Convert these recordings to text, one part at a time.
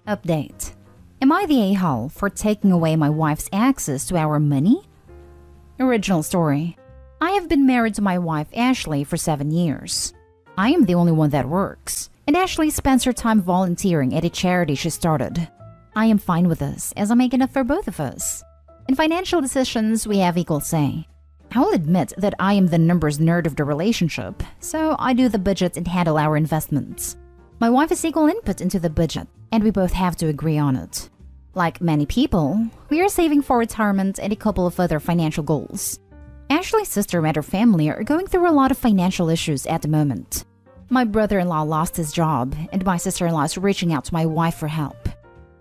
Update. Am I the a-hole for taking away my wife's access to our money? Original story. I have been married to my wife Ashley for 7 years. I am the only one that works, and Ashley spends her time volunteering at a charity she started. I am fine with this, as I make enough for both of us. In financial decisions, we have equal say. I will admit that I am the numbers nerd of the relationship, so I do the budget and handle our investments. My wife has equal input into the budget, and we both have to agree on it. Like many people, we are saving for retirement and a couple of other financial goals. Ashley's sister and her family are going through a lot of financial issues at the moment. My brother-in-law lost his job, and my sister-in-law is reaching out to my wife for help.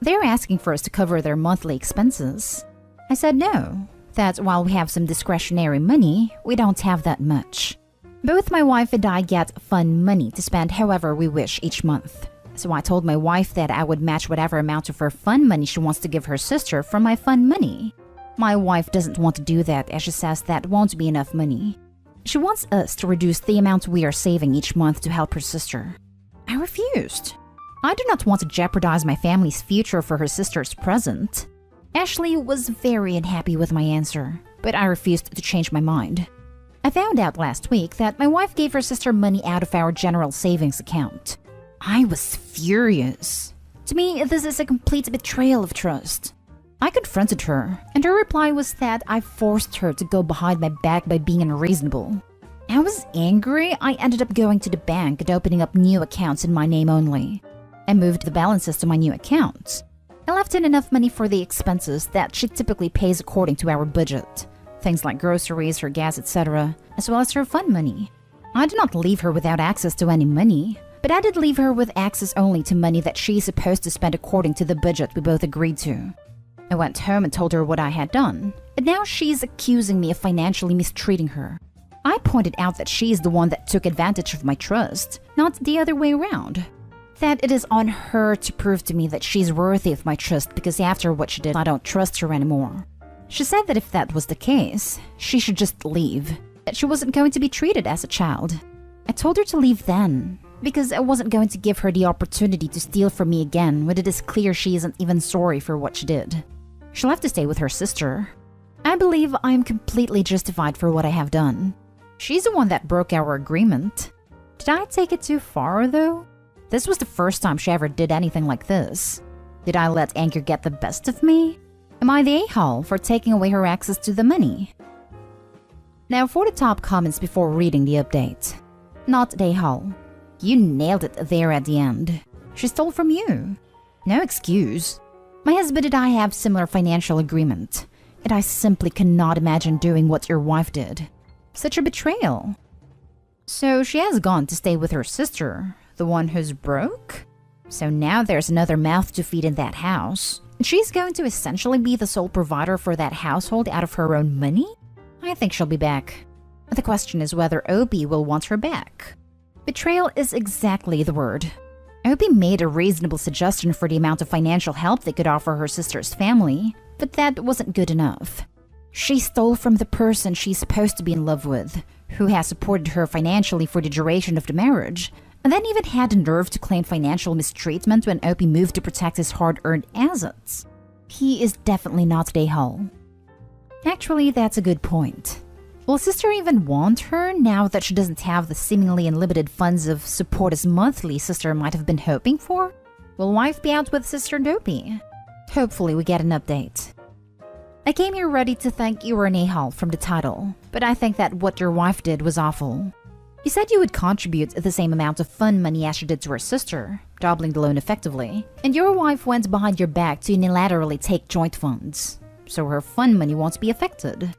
They're asking for us to cover their monthly expenses. I said no, that while we have some discretionary money, we don't have that much. Both my wife and I get fun money to spend however we wish each month. So I told my wife that I would match whatever amount of her fun money she wants to give her sister from my fun money. My wife doesn't want to do that as she says that won't be enough money. She wants us to reduce the amount we are saving each month to help her sister. I refused. I do not want to jeopardize my family's future for her sister's present. Ashley was very unhappy with my answer, but I refused to change my mind. I found out last week that my wife gave her sister money out of our general savings account. I was furious. To me, this is a complete betrayal of trust. I confronted her, and her reply was that I forced her to go behind my back by being unreasonable. I was angry. I ended up going to the bank and opening up new accounts in my name only. I moved the balances to my new accounts. I left in enough money for the expenses that she typically pays according to our budget. Things like groceries, her gas, etc., as well as her fun money. I did not leave her without access to any money, but I did leave her with access only to money that she is supposed to spend according to the budget we both agreed to. I went home and told her what I had done, and now she's accusing me of financially mistreating her. I pointed out that she is the one that took advantage of my trust, not the other way around. That it is on her to prove to me that she's worthy of my trust because after what she did, I don't trust her anymore. She said that if that was the case, she should just leave, that she wasn't going to be treated as a child. I told her to leave then, because I wasn't going to give her the opportunity to steal from me again when it is clear she isn't even sorry for what she did. She'll have to stay with her sister. I believe I am completely justified for what I have done. She's the one that broke our agreement. Did I take it too far, though? This was the first time she ever did anything like this. Did I let anger get the best of me? Am I the a-hole for taking away her access to the money? Now for the top comments before reading the update. Not the a-hole. You nailed it there at the end. She stole from you. No excuse. My husband and I have similar financial agreement, and I simply cannot imagine doing what your wife did. Such a betrayal. So she has gone to stay with her sister, the one who's broke? So now there's another mouth to feed in that house. She's going to essentially be the sole provider for that household out of her own money? I think she'll be back. The question is whether Opie will want her back. Betrayal is exactly the word. Opie made a reasonable suggestion for the amount of financial help they could offer her sister's family, but that wasn't good enough. She stole from the person she's supposed to be in love with, who has supported her financially for the duration of the marriage, and then even had the nerve to claim financial mistreatment when Opie moved to protect his hard-earned assets. He is definitely not the a-hole. Actually, that's a good point. Will sister even want her now that she doesn't have the seemingly unlimited funds of support as monthly sister might have been hoping for? Will wife be out with sister and Opie? Hopefully we get an update. I came here ready to thank you were an a-hole from the title, but I think that what your wife did was awful. You said you would contribute the same amount of fun money as she did to her sister, doubling the loan effectively, and your wife went behind your back to unilaterally take joint funds, so her fun money won't be affected.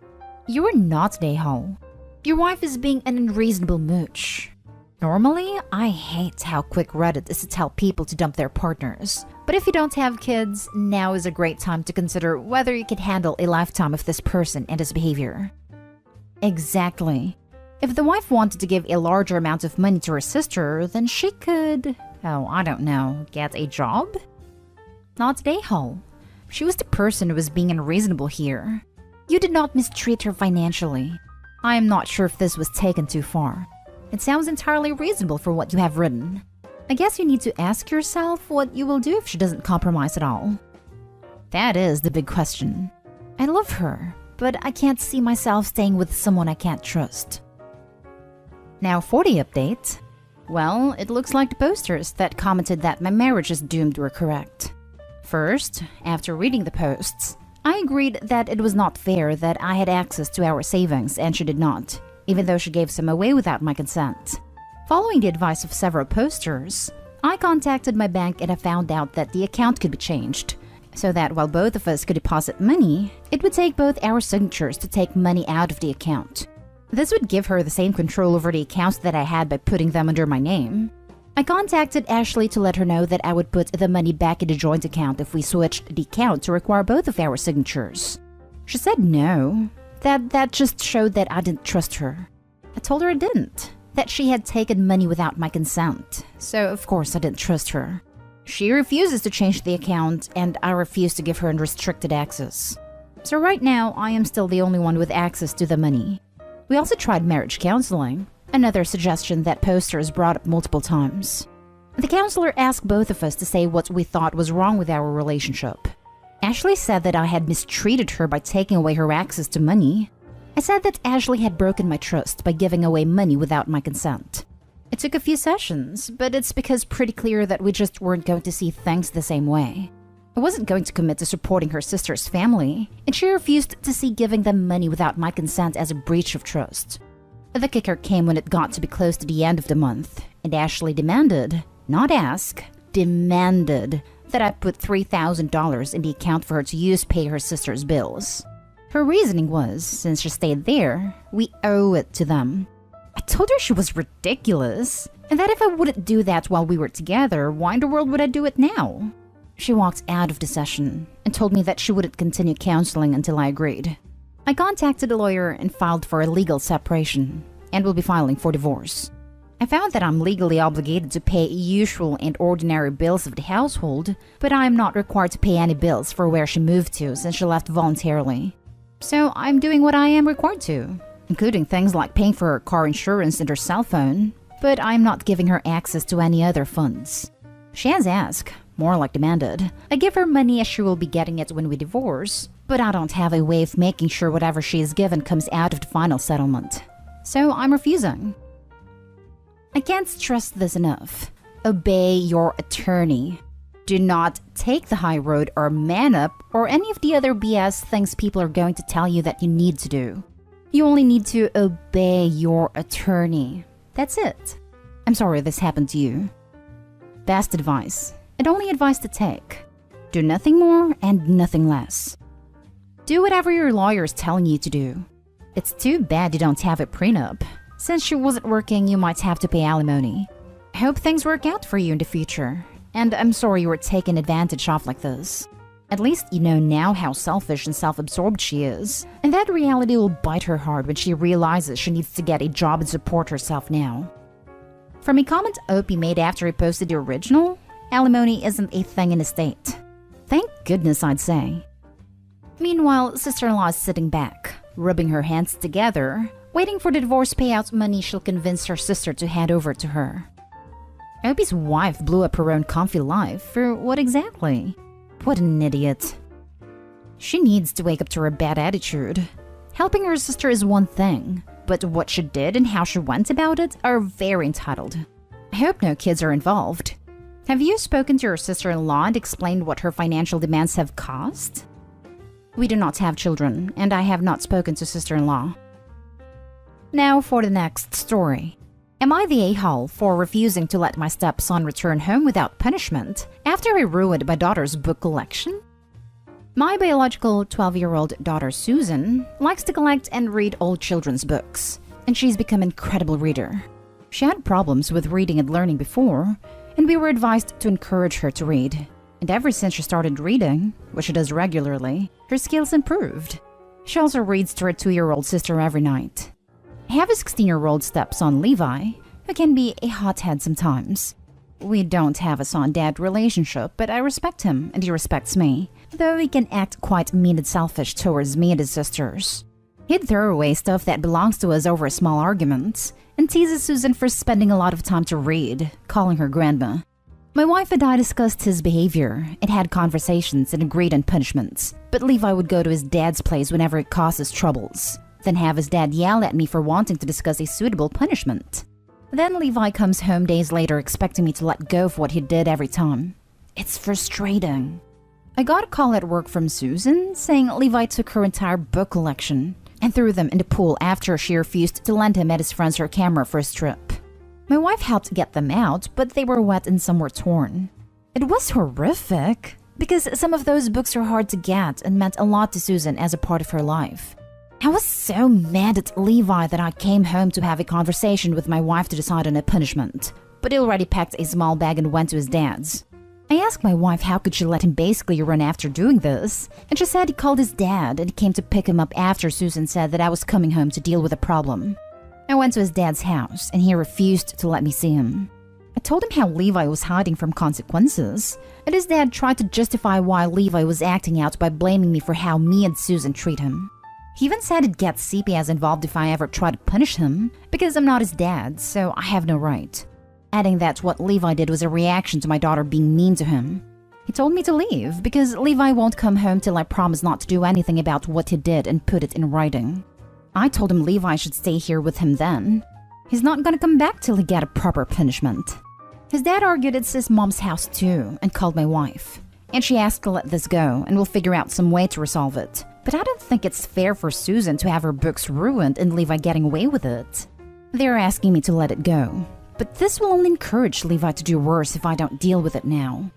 You are not the a-hole. Your wife is being an unreasonable mooch. Normally, I hate how quick Reddit is to tell people to dump their partners, but if you don't have kids, now is a great time to consider whether you can handle a lifetime of this person and his behavior. Exactly. If the wife wanted to give a larger amount of money to her sister, then she could, I don't know, get a job? Not the a-hole. She was the person who was being unreasonable here. You did not mistreat her financially. I am not sure if this was taken too far. It sounds entirely reasonable for what you have written. I guess you need to ask yourself what you will do if she doesn't compromise at all. That is the big question. I love her, but I can't see myself staying with someone I can't trust. Now for the update. Well, it looks like the posters that commented that my marriage is doomed were correct. First, after reading the posts, I agreed that it was not fair that I had access to our savings and she did not, even though she gave some away without my consent. Following the advice of several posters, I contacted my bank and I found out that the account could be changed, so that while both of us could deposit money, it would take both our signatures to take money out of the account. This would give her the same control over the accounts that I had by putting them under my name. I contacted Ashley to let her know that I would put the money back in the joint account if we switched the account to require both of our signatures. She said no, that just showed that I didn't trust her. I told her I didn't, that she had taken money without my consent, so of course I didn't trust her. She refuses to change the account and I refuse to give her unrestricted access. So right now I am still the only one with access to the money. We also tried marriage counseling, another suggestion that posters brought up multiple times. The counselor asked both of us to say what we thought was wrong with our relationship. Ashley said that I had mistreated her by taking away her access to money. I said that Ashley had broken my trust by giving away money without my consent. It took a few sessions, but it's because pretty clear that we just weren't going to see things the same way. I wasn't going to commit to supporting her sister's family, and she refused to see giving them money without my consent as a breach of trust. The kicker came when it got to be close to the end of the month, and Ashley demanded, not ask, demanded that I put $3,000 in the account for her to use to pay her sister's bills. Her reasoning was, since she stayed there, we owe it to them. I told her she was ridiculous, and that if I wouldn't do that while we were together, why in the world would I do it now? She walked out of the session and told me that she wouldn't continue counseling until I agreed. I contacted a lawyer and filed for a legal separation, and will be filing for divorce. I found that I'm legally obligated to pay usual and ordinary bills of the household, but I am not required to pay any bills for where she moved to since she left voluntarily. So I'm doing what I am required to, including things like paying for her car insurance and her cell phone, but I'm not giving her access to any other funds. She has asked, more like demanded, I give her money as she will be getting it when we divorce, but I don't have a way of making sure whatever she is given comes out of the final settlement. So I'm refusing. I can't stress this enough. Obey your attorney. Do not take the high road or man up or any of the other BS things people are going to tell you that you need to do. You only need to obey your attorney. That's it. I'm sorry this happened to you. Best advice, and only advice to take. Do nothing more and nothing less. Do whatever your lawyer is telling you to do. It's too bad you don't have a prenup. Since she wasn't working, you might have to pay alimony. I hope things work out for you in the future, and I'm sorry you were taken advantage of like this. At least you know now how selfish and self-absorbed she is, and that reality will bite her hard when she realizes she needs to get a job and support herself now. From a comment Opie made after he posted the original, alimony isn't a thing in the state. Thank goodness, I'd say. Meanwhile, sister-in-law is sitting back, rubbing her hands together, waiting for the divorce payout money she'll convince her sister to hand over to her. Opie's wife blew up her own comfy life for what exactly? What an idiot. She needs to wake up to her bad attitude. Helping her sister is one thing, but what she did and how she went about it are very entitled. I hope no kids are involved. Have you spoken to your sister-in-law and explained what her financial demands have cost? We do not have children, and I have not spoken to sister-in-law. Now for the next story. Am I the a-hole for refusing to let my stepson return home without punishment after he ruined my daughter's book collection? My biological 12-year-old daughter Susan likes to collect and read old children's books, and she's become an incredible reader. She had problems with reading and learning before, and we were advised to encourage her to read. And ever since she started reading, which she does regularly, her skills improved. She also reads to her 2-year-old sister every night. I have a 16-year-old stepson, Levi, who can be a hothead sometimes. We don't have a son-dad relationship, but I respect him and he respects me, though he can act quite mean and selfish towards me and his sisters. He'd throw away stuff that belongs to us over a small argument, and teases Susan for spending a lot of time to read, calling her grandma. My wife and I discussed his behavior and had conversations and agreed on punishments, but Levi would go to his dad's place whenever it causes troubles, then have his dad yell at me for wanting to discuss a suitable punishment. Then Levi comes home days later expecting me to let go of what he did every time. It's frustrating. I got a call at work from Susan saying Levi took her entire book collection and threw them in the pool after she refused to lend him and his friends her camera for a trip. My wife helped get them out, but they were wet and some were torn. It was horrific, because some of those books are hard to get and meant a lot to Susan as a part of her life. I was so mad at Levi that I came home to have a conversation with my wife to decide on a punishment, but he already packed a small bag and went to his dad's. I asked my wife how could she let him basically run after doing this, and she said he called his dad and came to pick him up after Susan said that I was coming home to deal with a problem. I went to his dad's house and he refused to let me see him. I told him how Levi was hiding from consequences, and his dad tried to justify why Levi was acting out by blaming me for how me and Susan treat him. He even said he'd get CPS involved if I ever tried to punish him, because I'm not his dad, so I have no right. Adding that what Levi did was a reaction to my daughter being mean to him. He told me to leave because Levi won't come home till I promise not to do anything about what he did and put it in writing. I told him Levi should stay here with him then. He's not gonna come back till he get a proper punishment. His dad argued it's his mom's house too and called my wife. And she asked to let this go and we'll figure out some way to resolve it. But I don't think it's fair for Susan to have her books ruined and Levi getting away with it. They're asking me to let it go. But this will only encourage Levi to do worse if I don't deal with it now.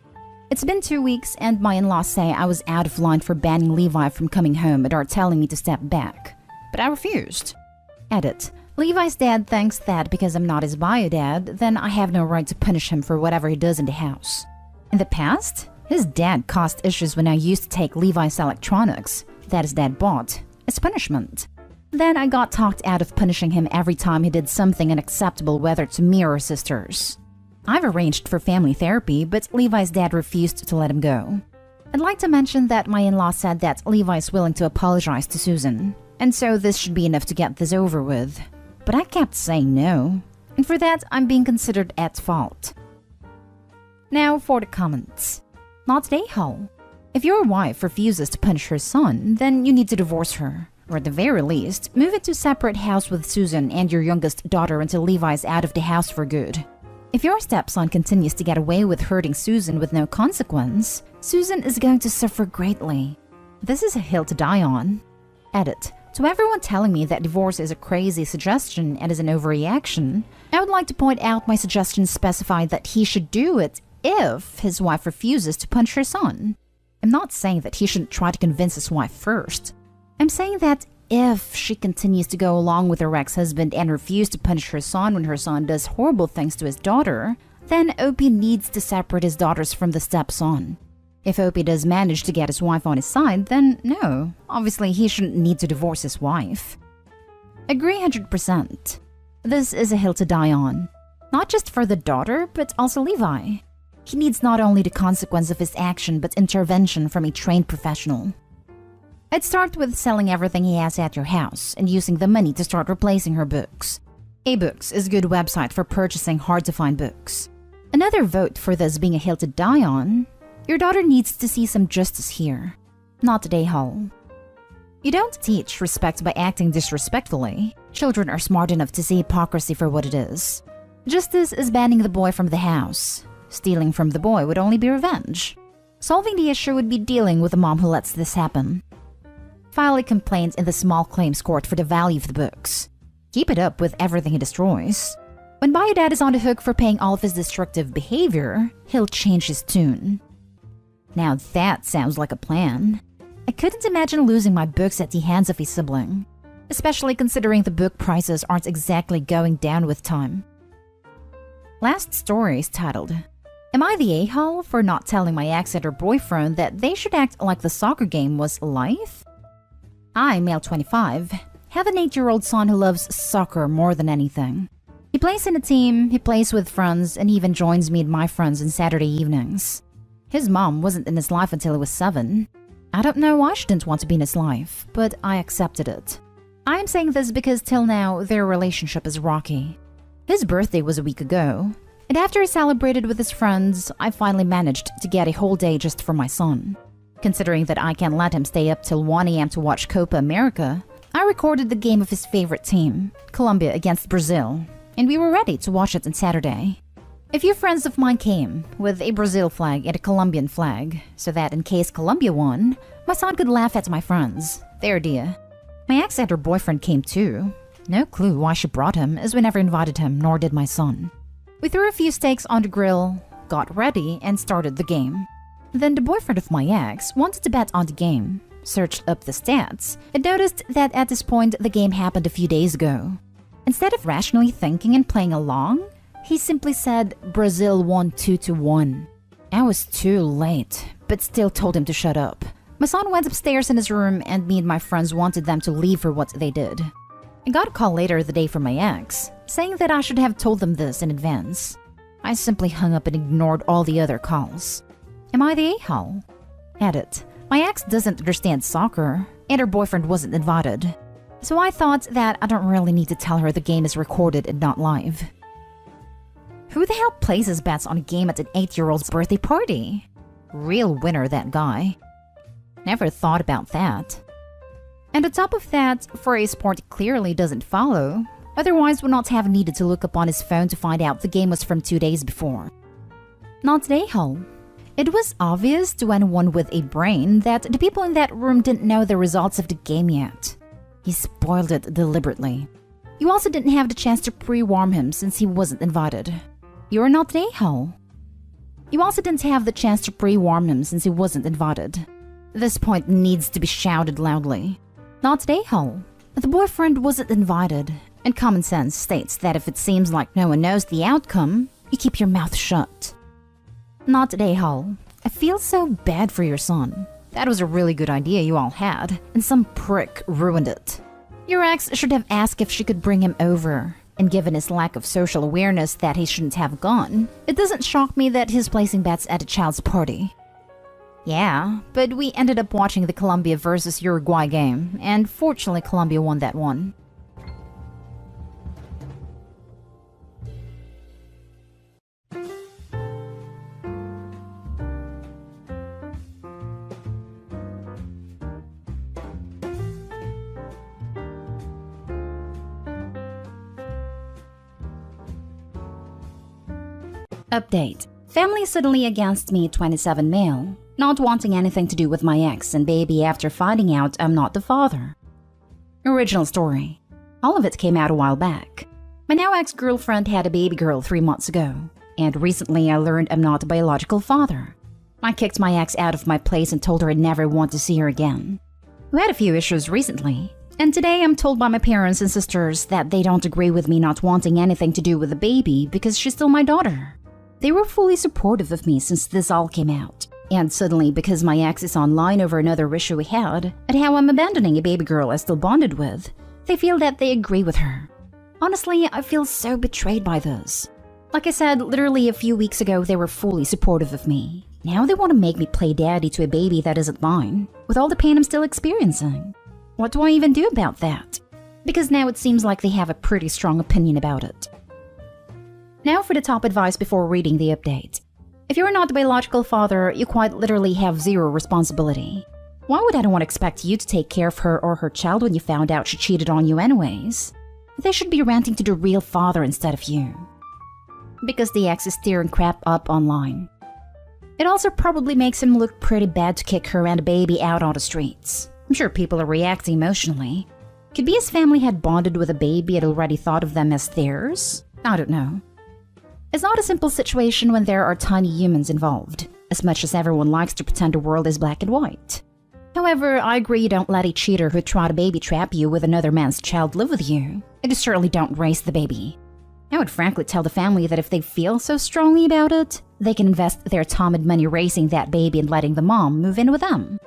It's been 2 weeks and my in-laws say I was out of line for banning Levi from coming home and are telling me to step back. But I refused. Edit. Levi's dad thinks that because I'm not his bio dad, then I have no right to punish him for whatever he does in the house. In the past, his dad caused issues when I used to take Levi's electronics that his dad bought as punishment. Then I got talked out of punishing him every time he did something unacceptable, whether to me or his sisters. I've arranged for family therapy, but Levi's dad refused to let him go. I'd like to mention that my in-law said that Levi is willing to apologize to Susan, and so this should be enough to get this over with. But I kept saying no, and for that I'm being considered at fault. Now for the comments. Not today, Hull. If your wife refuses to punish her son, then you need to divorce her. Or at the very least, move into a separate house with Susan and your youngest daughter until Levi's out of the house for good. If your stepson continues to get away with hurting Susan with no consequence, Susan is going to suffer greatly. This is a hill to die on. Edit. To everyone telling me that divorce is a crazy suggestion and is an overreaction, I would like to point out my suggestion specified that he should do it if his wife refuses to punish her son. I'm not saying that he shouldn't try to convince his wife first. I'm saying that if she continues to go along with her ex-husband and refuse to punish her son when her son does horrible things to his daughter, then Opie needs to separate his daughters from the stepson. If Opie does manage to get his wife on his side, then no, obviously he shouldn't need to divorce his wife. Agree 100%. This is a hill to die on. Not just for the daughter, but also Levi. He needs not only the consequence of his action, but intervention from a trained professional. I'd start with selling everything he has at your house and using the money to start replacing her books. A-Books is a good website for purchasing hard-to-find books. Another vote for this being a hill to die on, your daughter needs to see some justice here. Not today, Hull. You don't teach respect by acting disrespectfully. Children are smart enough to see hypocrisy for what it is. Justice is banning the boy from the house. Stealing from the boy would only be revenge. Solving the issue would be dealing with the mom who lets this happen. File a complaint in the small claims court for the value of the books. Keep it up with everything he destroys. When Bio Dad is on the hook for paying all of his destructive behavior, he'll change his tune. Now that sounds like a plan. I couldn't imagine losing my books at the hands of a sibling, especially considering the book prices aren't exactly going down with time. Last story is titled, Am I the a-hole for not telling my ex and her boyfriend that they should act like the soccer game was life? I, male 25, have an 8-year-old son who loves soccer more than anything. He plays in a team, he plays with friends, and even joins me and my friends on Saturday evenings. His mom wasn't in his life until he was 7. I don't know why she didn't want to be in his life, but I accepted it. I'm saying this because till now, their relationship is rocky. His birthday was a week ago, and after he celebrated with his friends, I finally managed to get a whole day just for my son. Considering that I can't let him stay up till 1 a.m. to watch Copa America, I recorded the game of his favorite team, Colombia against Brazil, and we were ready to watch it on Saturday. A few friends of mine came with a Brazil flag and a Colombian flag, so that in case Colombia won, my son could laugh at my friends. Their idea. My ex and her boyfriend came too. No clue why she brought him, as we never invited him, nor did my son. We threw a few steaks on the grill, got ready, and started the game. Then the boyfriend of my ex wanted to bet on the game, searched up the stats, and noticed that at this point the game happened a few days ago. Instead of rationally thinking and playing along, he simply said Brazil won 2-1. I was too late, but still told him to shut up. My son went upstairs in his room and me and my friends wanted them to leave for what they did. I got a call later the day from my ex, saying that I should have told them this in advance. I simply hung up and ignored all the other calls. Am I the a-hole? Edit. My ex doesn't understand soccer, and her boyfriend wasn't invited. So I thought that I don't really need to tell her the game is recorded and not live. Who the hell places bets on a game at an 8-year-old's birthday party? Real winner, that guy. Never thought about that. And on top of that, for a sport he clearly doesn't follow, otherwise would not have needed to look up on his phone to find out the game was from 2 days before. Not the a-hole. It was obvious to anyone with a brain that the people in that room didn't know the results of the game yet. He spoiled it deliberately. You also didn't have the chance to pre-warm him since he wasn't invited. You're not the a-hole. You also didn't have the chance to pre-warm him since he wasn't invited. This point needs to be shouted loudly. Not the a-hole. The boyfriend wasn't invited, and common sense states that if it seems like no one knows the outcome, you keep your mouth shut. Not the a-hole. I feel so bad for your son. That was a really good idea you all had, and some prick ruined it. Your ex should have asked if she could bring him over, and given his lack of social awareness that he shouldn't have gone, it doesn't shock me that he's placing bets at a child's party. Yeah, but we ended up watching the Colombia versus Uruguay game, and fortunately Colombia won that one. Update. Family suddenly against me 27 male, not wanting anything to do with my ex and baby after finding out I'm not the father. Original story. All of it came out a while back. My now ex-girlfriend had a baby girl 3 months ago, and recently I learned I'm not a biological father. I kicked my ex out of my place and told her I'd never want to see her again. We had a few issues recently, and today I'm told by my parents and sisters that they don't agree with me not wanting anything to do with the baby because she's still my daughter. They were fully supportive of me since this all came out. And suddenly, because my ex is online over another issue we had, and how I'm abandoning a baby girl I still bonded with, they feel that they agree with her. Honestly, I feel so betrayed by this. Like I said, literally a few weeks ago they were fully supportive of me. Now they want to make me play daddy to a baby that isn't mine, with all the pain I'm still experiencing. What do I even do about that? Because now it seems like they have a pretty strong opinion about it. Now for the top advice before reading the update. If you're not the biological father, you quite literally have zero responsibility. Why would anyone expect you to take care of her or her child when you found out she cheated on you anyways? They should be ranting to the real father instead of you. Because the ex is stirring crap up online. It also probably makes him look pretty bad to kick her and the baby out on the streets. I'm sure people are reacting emotionally. Could be his family had bonded with a baby and already thought of them as theirs? I don't know. It's not a simple situation when there are tiny humans involved, as much as everyone likes to pretend the world is black and white. However, I agree you don't let a cheater who tried to baby trap you with another man's child live with you, and you certainly don't raise the baby. I would frankly tell the family that if they feel so strongly about it, they can invest their time and money raising that baby and letting the mom move in with them.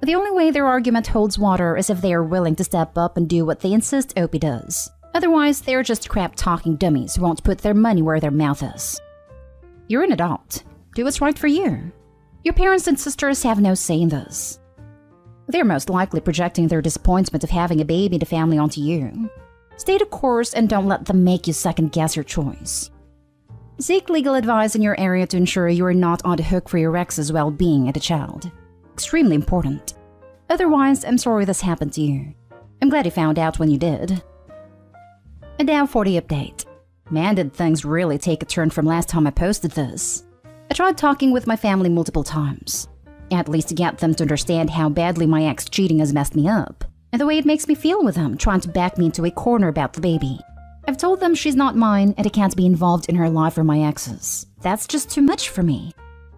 The only way their argument holds water is if they are willing to step up and do what they insist Opie does. Otherwise, they're just crap-talking dummies who won't put their money where their mouth is. You're an adult. Do what's right for you. Your parents and sisters have no say in this. They're most likely projecting their disappointment of having a baby in the family onto you. Stay the course and don't let them make you second-guess your choice. Seek legal advice in your area to ensure you are not on the hook for your ex's well-being and a child. Extremely important. Otherwise, I'm sorry this happened to you. I'm glad you found out when you did. And now for the update. Man, did things really take a turn from last time I posted this. I tried talking with my family multiple times, at least to get them to understand how badly my ex cheating has messed me up, and the way it makes me feel with him trying to back me into a corner about the baby. I've told them she's not mine and I can't be involved in her life or my ex's. That's just too much for me.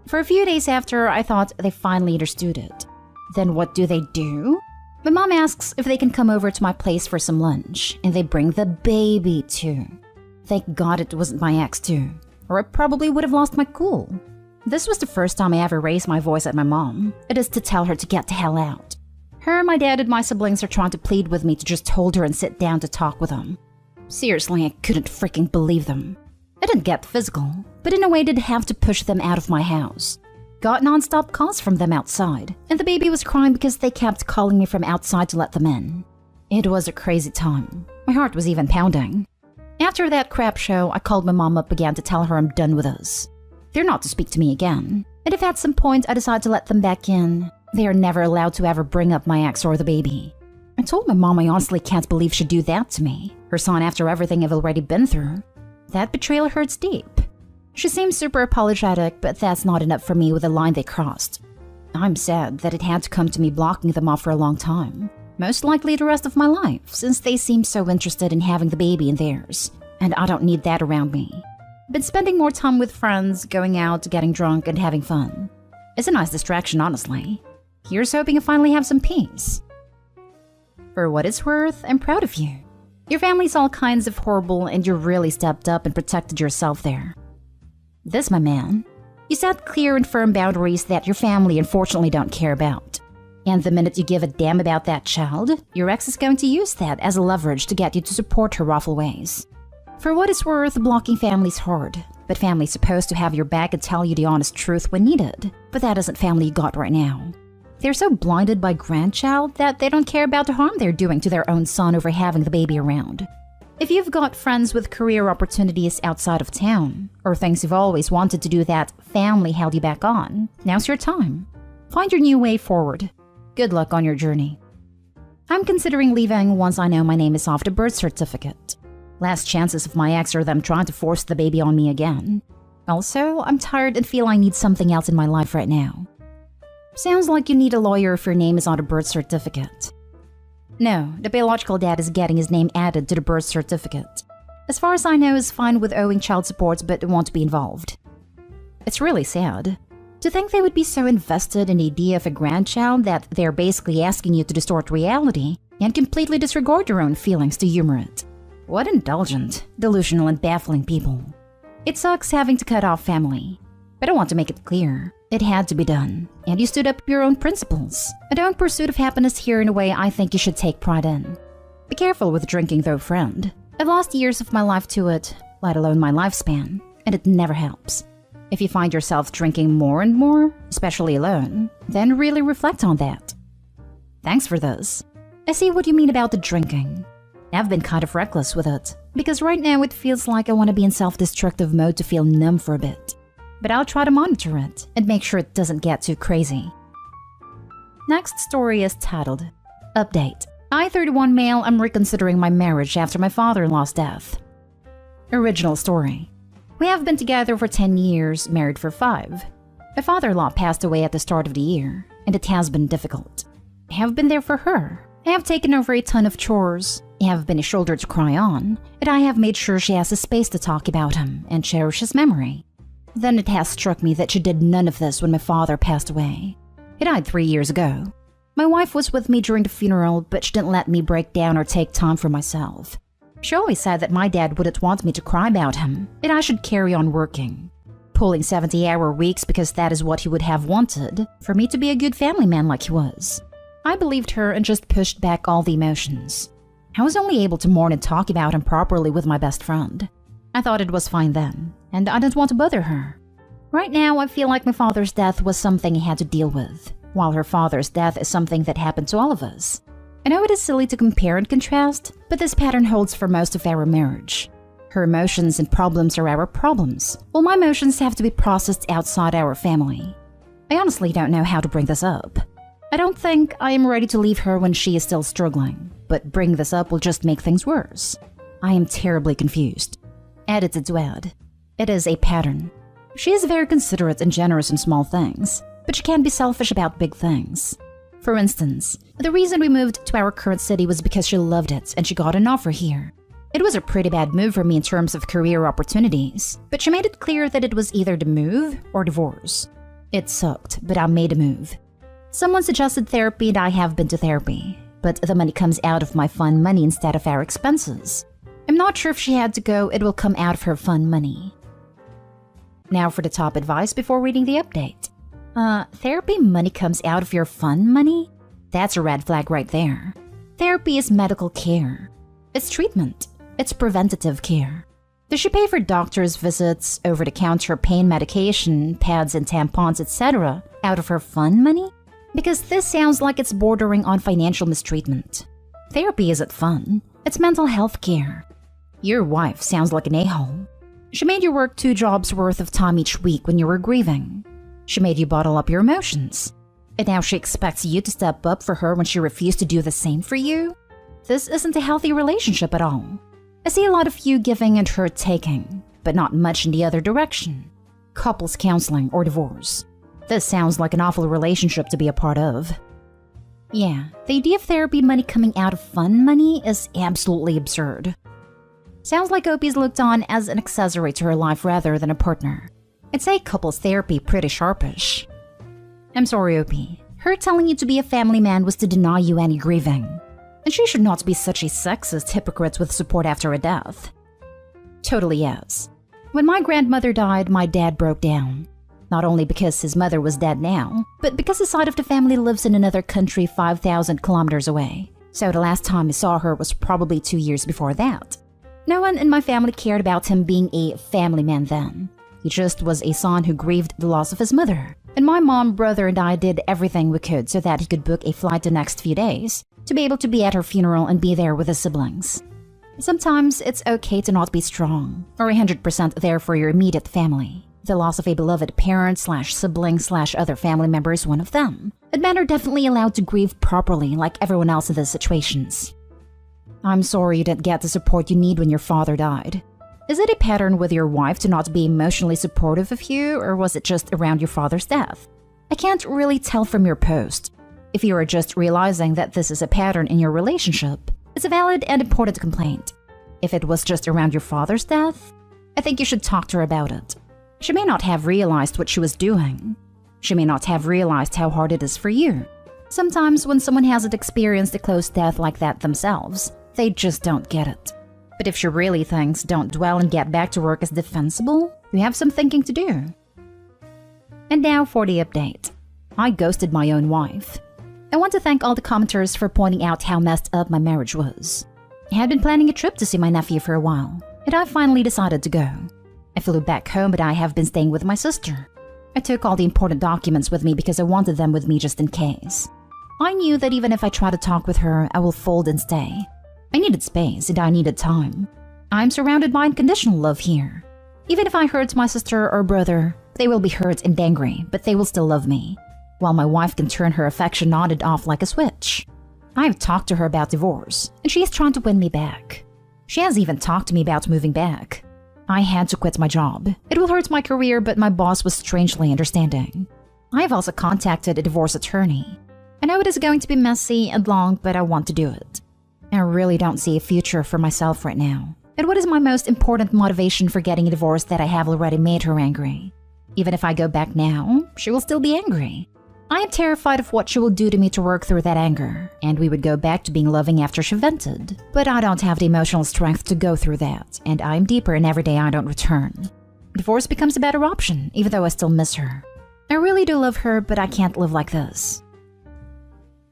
For a few days after, I thought they finally understood it. Then what do? My mom asks if they can come over to my place for some lunch, and they bring the baby too. Thank God it wasn't my ex too, or I probably would have lost my cool. This was the first time I ever raised my voice at my mom. It is to tell her to get the hell out. Her, my dad, and my siblings are trying to plead with me to just hold her and sit down to talk with them. Seriously, I couldn't freaking believe them. I didn't get physical, but in a way did have to push them out of my house. Got non-stop calls from them outside, and the baby was crying because they kept calling me from outside to let them in. It was a crazy time. My heart was even pounding. After that crap show, I called my mom up again to tell her I'm done with us. They're not to speak to me again, and if at some point I decide to let them back in, they are never allowed to ever bring up my ex or the baby. I told my mom I honestly can't believe she'd do that to me, her son after everything I've already been through. That betrayal hurts deep. She seems super apologetic, but that's not enough for me with the line they crossed. I'm sad that it had to come to me blocking them off for a long time. Most likely the rest of my life, since they seem so interested in having the baby in theirs. And I don't need that around me. Been spending more time with friends, going out, getting drunk, and having fun. It's a nice distraction, honestly. Here's hoping you finally have some peace. For what it's worth, I'm proud of you. Your family's all kinds of horrible, and you really stepped up and protected yourself there. This, my man, you set clear and firm boundaries that your family unfortunately don't care about. And the minute you give a damn about that child, your ex is going to use that as a leverage to get you to support her awful ways. For what it's worth, blocking family's hard, but family's supposed to have your back and tell you the honest truth when needed. But that isn't family you got right now. They're so blinded by grandchild that they don't care about the harm they're doing to their own son over having the baby around. If you've got friends with career opportunities outside of town, or things you've always wanted to do that family held you back on, now's your time. Find your new way forward. Good luck on your journey. I'm considering leaving once I know my name is off the birth certificate. Last chances of my ex are them trying to force the baby on me again. Also, I'm tired and feel I need something else in my life right now. Sounds like you need a lawyer if your name is on a birth certificate. No, the biological dad is getting his name added to the birth certificate. As far as I know, is fine with owing child support but won't be involved. It's really sad. To think they would be so invested in the idea of a grandchild that they're basically asking you to distort reality and completely disregard your own feelings to humor it. What indulgent, delusional, and baffling people. It sucks having to cut off family. But I want to make it clear. It had to be done, and you stood up for your own principles. A own pursuit of happiness here in a way I think you should take pride in. Be careful with drinking though, friend. I've lost years of my life to it, let alone my lifespan, and it never helps. If you find yourself drinking more and more, especially alone, then really reflect on that. Thanks for this. I see what you mean about the drinking. I've been kind of reckless with it, because right now it feels like I want to be in self-destructive mode to feel numb for a bit. But I'll try to monitor it and make sure it doesn't get too crazy. Next story is titled, Update. I, 31 male, am reconsidering my marriage after my father-in-law's death. Original story. We have been together for 10 years, married for 5. My father-in-law passed away at the start of the year, and it has been difficult. I have been there for her. I have taken over a ton of chores. I have been a shoulder to cry on, and I have made sure she has a space to talk about him and cherish his memory. Then it has struck me that she did none of this when my father passed away. He died 3 years ago. My wife was with me during the funeral, but she didn't let me break down or take time for myself. She always said that my dad wouldn't want me to cry about him, and I should carry on working. Pulling 70-hour weeks because that is what he would have wanted, for me to be a good family man like he was. I believed her and just pushed back all the emotions. I was only able to mourn and talk about him properly with my best friend. I thought it was fine then, and I didn't want to bother her. Right now, I feel like my father's death was something he had to deal with. while her father's death is something that happened to all of us. I know it is silly to compare and contrast, but this pattern holds for most of our marriage. Her emotions and problems are our problems, while my emotions have to be processed outside our family. I honestly don't know how to bring this up. I don't think I am ready to leave her when she is still struggling, but bringing this up will just make things worse. I am terribly confused. Edited to add, it is a pattern. She is very considerate and generous in small things, but she can be selfish about big things. For instance, the reason we moved to our current city was because she loved it and she got an offer here. It was a pretty bad move for me in terms of career opportunities, but she made it clear that it was either the move or divorce. It sucked, but I made a move. Someone suggested therapy and I have been to therapy, but the money comes out of my fun money instead of our expenses. I'm not sure if she had to go, it will come out of her fun money. Now for the top advice before reading the update. Therapy money comes out of your fun money? That's a red flag right there. Therapy is medical care. It's treatment. It's preventative care. Does she pay for doctor's visits, over-the-counter pain medication, pads and tampons, etc. out of her fun money? Because this sounds like it's bordering on financial mistreatment. Therapy isn't fun. It's mental health care. Your wife sounds like an a-hole. She made you work 2 jobs worth of time each week when you were grieving. She made you bottle up your emotions. And now she expects you to step up for her when she refused to do the same for you? This isn't a healthy relationship at all. I see a lot of you giving and her taking, but not much in the other direction. Couples counseling or divorce. This sounds like an awful relationship to be a part of. Yeah, the idea of therapy money coming out of fun money is absolutely absurd. Sounds like Opie's looked on as an accessory to her life rather than a partner. I'd say couples therapy pretty sharpish. I'm sorry, Opie. Her telling you to be a family man was to deny you any grieving. And she should not be such a sexist hypocrite with support after a death. Totally yes. When my grandmother died, my dad broke down. Not only because his mother was dead now, but because his side of the family lives in another country 5,000 kilometers away. So the last time I saw her was probably 2 years before that. No one in my family cared about him being a family man then. He just was a son who grieved the loss of his mother. And my mom, brother, and I did everything we could so that he could book a flight the next few days to be able to be at her funeral and be there with his siblings. Sometimes it's okay to not be strong or 100% there for your immediate family. The loss of a beloved parent/sibling/other family member is one of them. And men are definitely allowed to grieve properly like everyone else in these situations. I'm sorry you didn't get the support you need when your father died. Is it a pattern with your wife to not be emotionally supportive of you, or was it just around your father's death? I can't really tell from your post. If you are just realizing that this is a pattern in your relationship, it's a valid and important complaint. If it was just around your father's death, I think you should talk to her about it. She may not have realized what she was doing. She may not have realized how hard it is for you. Sometimes when someone hasn't experienced a close death like that themselves, they just don't get it. But if she really thinks don't dwell and get back to work is defensible, you have some thinking to do. And now for the update. I ghosted my own wife. I want to thank all the commenters for pointing out how messed up my marriage was. I had been planning a trip to see my nephew for a while, and I finally decided to go. I flew back home, but I have been staying with my sister. I took all the important documents with me because I wanted them with me just in case. I knew that even if I try to talk with her, I will fold and stay. I needed space and I needed time. I'm surrounded by unconditional love here. Even if I hurt my sister or brother, they will be hurt and angry, but they will still love me. While my wife can turn her affection on and off like a switch. I've talked to her about divorce, and she is trying to win me back. She has even talked to me about moving back. I had to quit my job. It will hurt my career, but my boss was strangely understanding. I have also contacted a divorce attorney. I know it is going to be messy and long, but I want to do it. I really don't see a future for myself right now. And what is my most important motivation for getting a divorce that I have already made her angry? Even if I go back now, she will still be angry. I am terrified of what she will do to me to work through that anger, and we would go back to being loving after she vented. But I don't have the emotional strength to go through that, and I am deeper in every day I don't return. Divorce becomes a better option, even though I still miss her. I really do love her, but I can't live like this.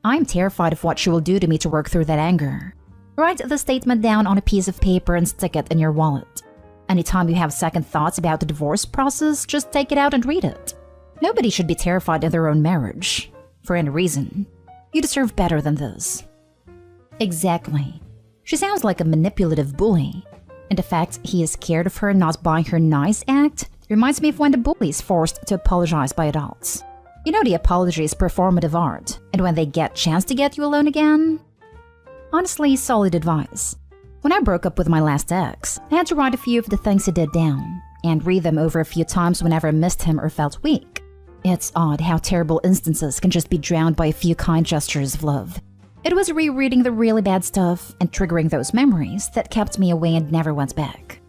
I'm terrified of what she will do to me to work through that anger. Write the statement down on a piece of paper and stick it in your wallet. Anytime you have second thoughts about the divorce process, just take it out and read it. Nobody should be terrified of their own marriage. for any reason. You deserve better than this. Exactly. She sounds like a manipulative bully. And the fact he is scared of her not buying her nice act reminds me of when the bully is forced to apologize by adults. You know, the apology is performative art, and when they get chance to get you alone again? Honestly, solid advice. When I broke up with my last ex, I had to write a few of the things he did down, and read them over a few times whenever I missed him or felt weak. It's odd how terrible instances can just be drowned by a few kind gestures of love. It was rereading the really bad stuff and triggering those memories that kept me away and never went back.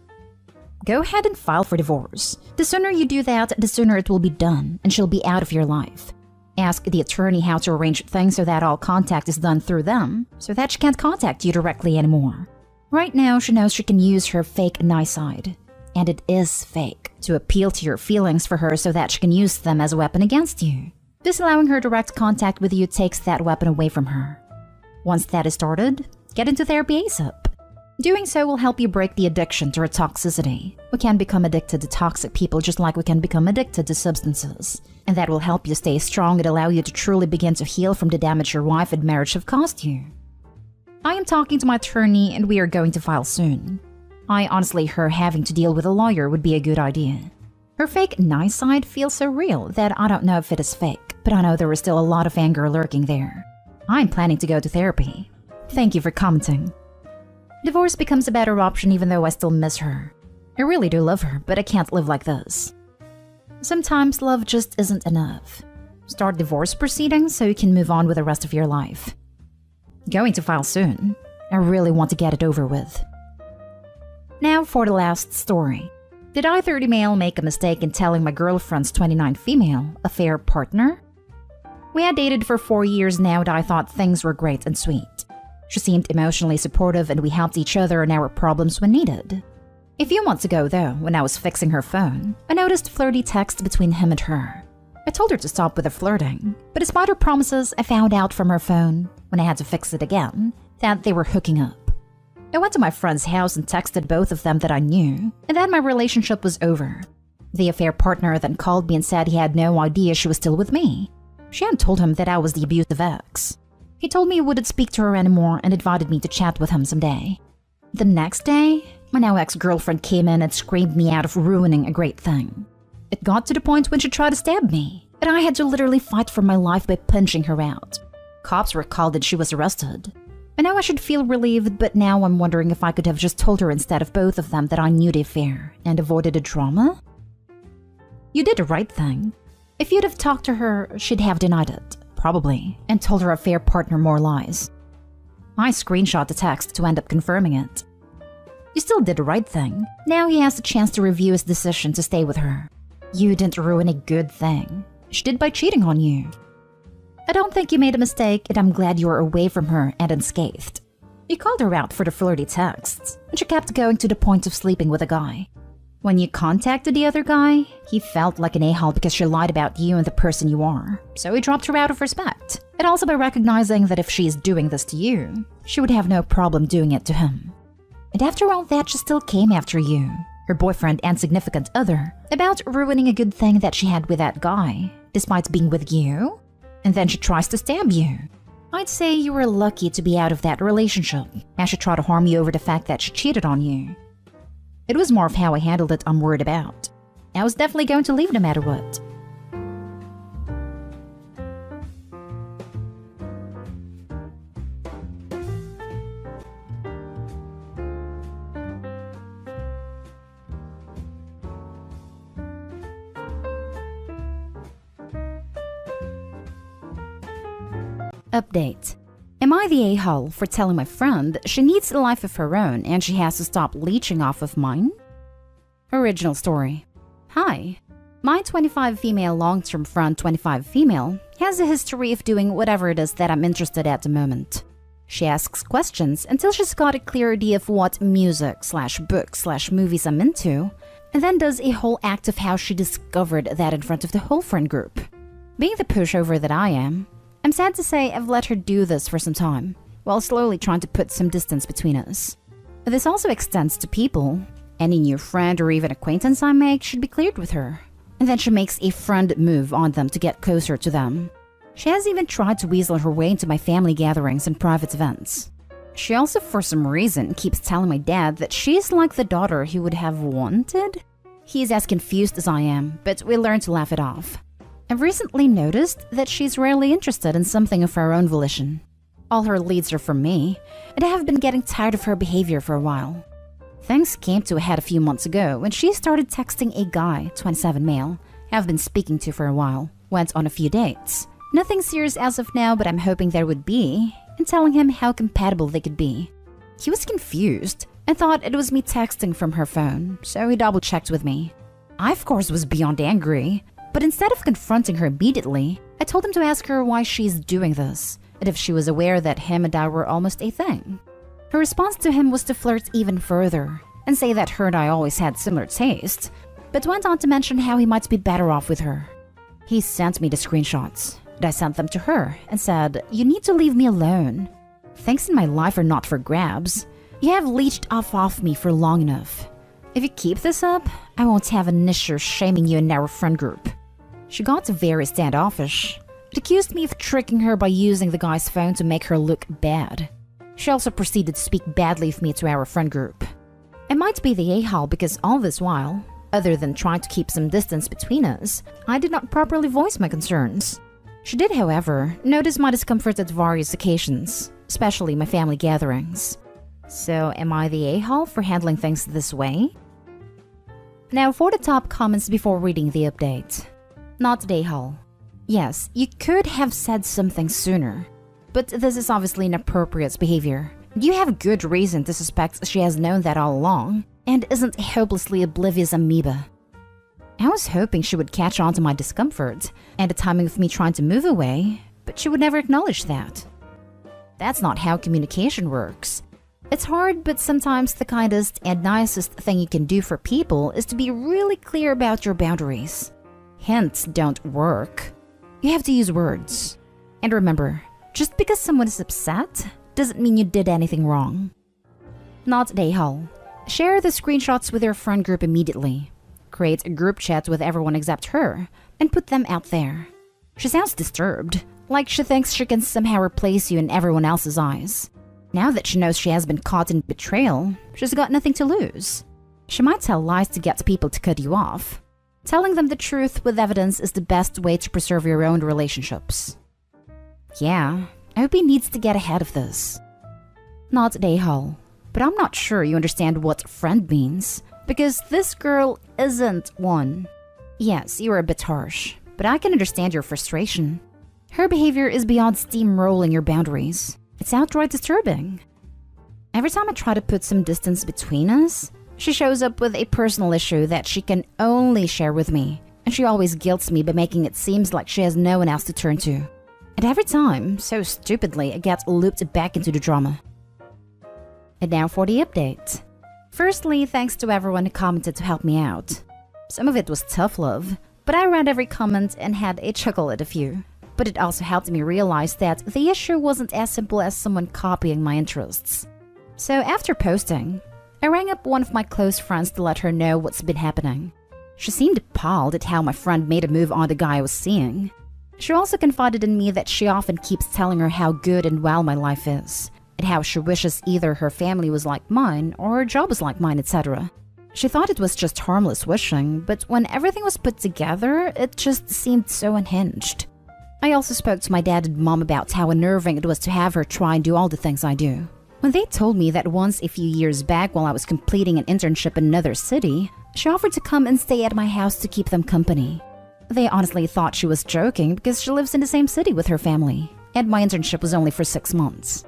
Go ahead and file for divorce. The sooner you do that, the sooner it will be done and she'll be out of your life. Ask the attorney how to arrange things so that all contact is done through them, so that she can't contact you directly anymore. Right now, she knows she can use her fake nice side, and it is fake, to appeal to your feelings for her so that she can use them as a weapon against you. Disallowing her direct contact with you takes that weapon away from her. Once that is started, get into therapy ASAP. Doing so will help you break the addiction to her toxicity. We can become addicted to toxic people just like we can become addicted to substances. And that will help you stay strong and allow you to truly begin to heal from the damage your wife and marriage have caused you. I am talking to my attorney and we are going to file soon. Honestly, her having to deal with a lawyer would be a good idea. Her fake nice side feels so real that I don't know if it is fake, but I know there is still a lot of anger lurking there. I'm planning to go to therapy. Thank you for commenting. Divorce becomes a better option even though I still miss her. I really do love her, but I can't live like this. Sometimes love just isn't enough. Start divorce proceedings so you can move on with the rest of your life. Going to file soon. I really want to get it over with. Now for the last story. Did I, 30 male, make a mistake in telling my girlfriend's 29 female affair partner? We had dated for 4 years now and I thought things were great and sweet. She seemed emotionally supportive and we helped each other in our problems when needed. A few months ago though, when I was fixing her phone, I noticed flirty texts between him and her. I told her to stop with the flirting, but despite her promises, I found out from her phone, when I had to fix it again, that they were hooking up. I went to my friend's house and texted both of them that I knew, and then my relationship was over. The affair partner then called me and said he had no idea she was still with me. She had told him that I was the abusive ex. He told me he wouldn't speak to her anymore and invited me to chat with him someday. The next day, my now ex-girlfriend came in and screamed me out of ruining a great thing. It got to the point when she tried to stab me, and I had to literally fight for my life by punching her out. Cops were called and she was arrested. I know I should feel relieved, but now I'm wondering if I could have just told her instead of both of them that I knew the affair and avoided the drama? You did the right thing. If you'd have talked to her, she'd have denied it, probably, and told her affair partner more lies. I screenshot the text to end up confirming it. You still did the right thing. Now he has the chance to review his decision to stay with her. You didn't ruin a good thing. She did by cheating on you. I don't think you made a mistake, and I'm glad you were away from her and unscathed. You called her out for the flirty texts, and she kept going to the point of sleeping with a guy. When you contacted the other guy, he felt like an a-hole because she lied about you and the person you are, so he dropped her out of respect, and also by recognizing that if she is doing this to you, she would have no problem doing it to him. And after all that, she still came after you, her boyfriend and significant other, about ruining a good thing that she had with that guy, despite being with you? And then she tries to stab you. I'd say you were lucky to be out of that relationship, as she tried to harm you over the fact that she cheated on you. It was more of how I handled it I'm worried about. I was definitely going to leave no matter what. Update. Am I the a-hole for telling my friend she needs a life of her own and she has to stop leeching off of mine? Original story. Hi. My 25 female long-term friend 25 female has a history of doing whatever it is that I'm interested at the moment. She asks questions until she's got a clear idea of what music/books/movies I'm into, and then does a whole act of how she discovered that in front of the whole friend group. Being the pushover that I am, I'm sad to say I've let her do this for some time, while slowly trying to put some distance between us. But this also extends to people. Any new friend or even acquaintance I make should be cleared with her, and then she makes a friend move on them to get closer to them. She has even tried to weasel her way into my family gatherings and private events. She also, for some reason, keeps telling my dad that she's like the daughter he would have wanted. He is as confused as I am, but we learn to laugh it off. I've recently noticed that she's rarely interested in something of her own volition. All her leads are from me, and I have been getting tired of her behavior for a while. Things came to a head a few months ago when she started texting a guy, 27 male, I've been speaking to for a while, went on a few dates. Nothing serious as of now, but I'm hoping there would be, and telling him how compatible they could be. He was confused and thought it was me texting from her phone, so he double-checked with me. I, of course, was beyond angry, but instead of confronting her immediately, I told him to ask her why she's doing this, and if she was aware that him and I were almost a thing. Her response to him was to flirt even further and say that her and I always had similar tastes, but went on to mention how he might be better off with her. He sent me the screenshots, and I sent them to her and said, "You need to leave me alone. Things in my life are not for grabs. You have leached off me for long enough. If you keep this up, I won't have an issue shaming you in our friend group." She got very standoffish. It accused me of tricking her by using the guy's phone to make her look bad. She also proceeded to speak badly of me to our friend group. I might be the a-hole because all this while, other than trying to keep some distance between us, I did not properly voice my concerns. She did, however, notice my discomfort at various occasions, especially my family gatherings. So am I the a-hole for handling things this way? Now for the top comments before reading the update. Not the a-hole. Yes, you could have said something sooner, but this is obviously inappropriate behavior. You have good reason to suspect she has known that all along, and isn't a hopelessly oblivious amoeba. I was hoping she would catch on to my discomfort and the timing of me trying to move away, but she would never acknowledge that. That's not how communication works. It's hard, but sometimes the kindest and nicest thing you can do for people is to be really clear about your boundaries. Hints don't work. You have to use words. And remember, just because someone is upset doesn't mean you did anything wrong. Not the a-hole. Share the screenshots with your friend group immediately. Create a group chat with everyone except her, and put them out there. She sounds disturbed, like she thinks she can somehow replace you in everyone else's eyes. Now that she knows she has been caught in betrayal, she's got nothing to lose. She might tell lies to get people to cut you off. Telling them the truth with evidence is the best way to preserve your own relationships. Yeah, I hope he needs to get ahead of this. Not the a-hole, but I'm not sure you understand what friend means, because this girl isn't one. Yes, you are a bit harsh, but I can understand your frustration. Her behavior is beyond steamrolling your boundaries. It's outright disturbing. Every time I try to put some distance between us, she shows up with a personal issue that she can only share with me, and she always guilts me by making it seem like she has no one else to turn to. And every time, so stupidly, I get looped back into the drama. And now for the update. Firstly, thanks to everyone who commented to help me out. Some of it was tough love, but I read every comment and had a chuckle at a few. But it also helped me realize that the issue wasn't as simple as someone copying my interests. So after posting, I rang up one of my close friends to let her know what's been happening. She seemed appalled at how my friend made a move on the guy I was seeing. She also confided in me that she often keeps telling her how good and well my life is, and how she wishes either her family was like mine or her job was like mine, etc. She thought it was just harmless wishing, but when everything was put together, it just seemed so unhinged. I also spoke to my dad and mom about how unnerving it was to have her try and do all the things I do. When they told me that once a few years back while I was completing an internship in another city, she offered to come and stay at my house to keep them company. They honestly thought she was joking because she lives in the same city with her family, and my internship was only for 6 months.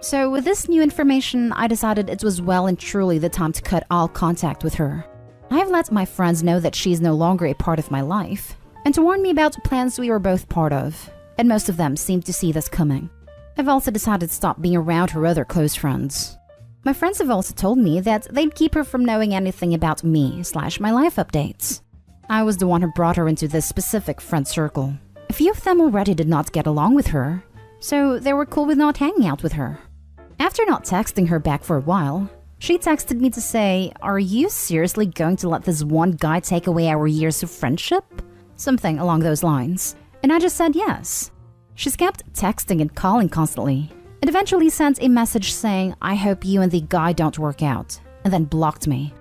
So with this new information, I decided it was well and truly the time to cut all contact with her. I have let my friends know that she's no longer a part of my life, and to warn me about plans we were both part of, and most of them seemed to see this coming. I've also decided to stop being around her other close friends. My friends have also told me that they'd keep her from knowing anything about me/my life updates. I was the one who brought her into this specific friend circle. A few of them already did not get along with her, so they were cool with not hanging out with her. After not texting her back for a while, she texted me to say, "Are you seriously going to let this one guy take away our years of friendship?" Something along those lines. And I just said yes. She's kept texting and calling constantly, and eventually sent a message saying, "I hope you and the guy don't work out," and then blocked me.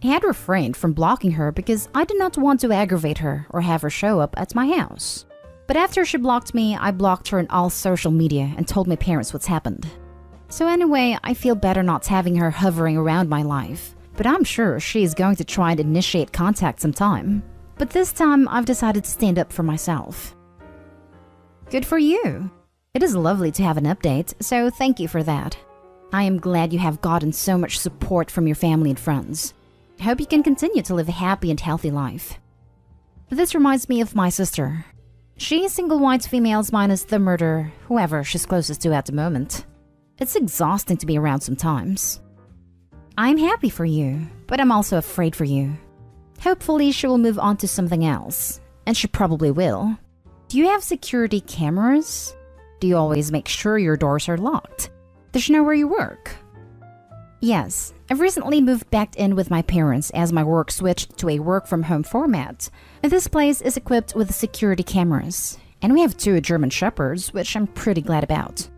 I had refrained from blocking her because I did not want to aggravate her or have her show up at my house. But after she blocked me, I blocked her on all social media and told my parents what's happened. So anyway, I feel better not having her hovering around my life, but I'm sure she's going to try and initiate contact sometime. But this time, I've decided to stand up for myself. Good for you! It is lovely to have an update, so thank you for that. I am glad you have gotten so much support from your family and friends. I hope you can continue to live a happy and healthy life. This reminds me of my sister. She is single white females minus the murderer, whoever she's closest to at the moment. It's exhausting to be around sometimes. I'm happy for you, but I'm also afraid for you. Hopefully she will move on to something else, and she probably will. Do you have security cameras? Do you always make sure your doors are locked? Does she know where you work? Yes, I've recently moved back in with my parents as my work switched to a work-from-home format, and this place is equipped with security cameras, and we have 2 German Shepherds, which I'm pretty glad about.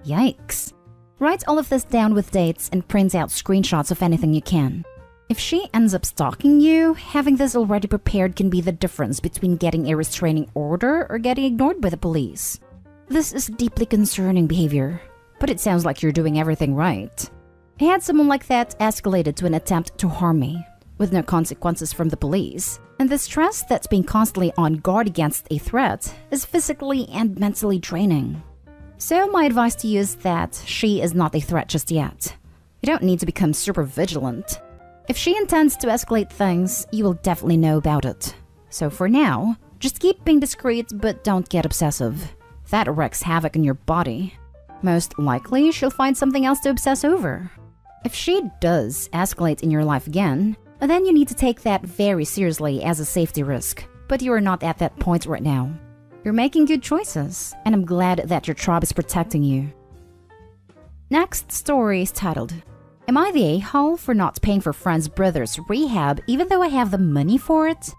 Yikes. Write all of this down with dates and print out screenshots of anything you can. If she ends up stalking you, having this already prepared can be the difference between getting a restraining order or getting ignored by the police. This is deeply concerning behavior, but it sounds like you're doing everything right. I had someone like that escalated to an attempt to harm me, with no consequences from the police, and the stress that's being constantly on guard against a threat is physically and mentally draining. So my advice to you is that she is not a threat just yet. You don't need to become super vigilant. If she intends to escalate things, you will definitely know about it. So for now, just keep being discreet but don't get obsessive. That wreaks havoc in your body. Most likely, she'll find something else to obsess over. If she does escalate in your life again, then you need to take that very seriously as a safety risk. But you are not at that point right now. You're making good choices, and I'm glad that your tribe is protecting you. Next story is titled, "Am I the a-hole for not paying for friend's brother's rehab even though I have the money for it?"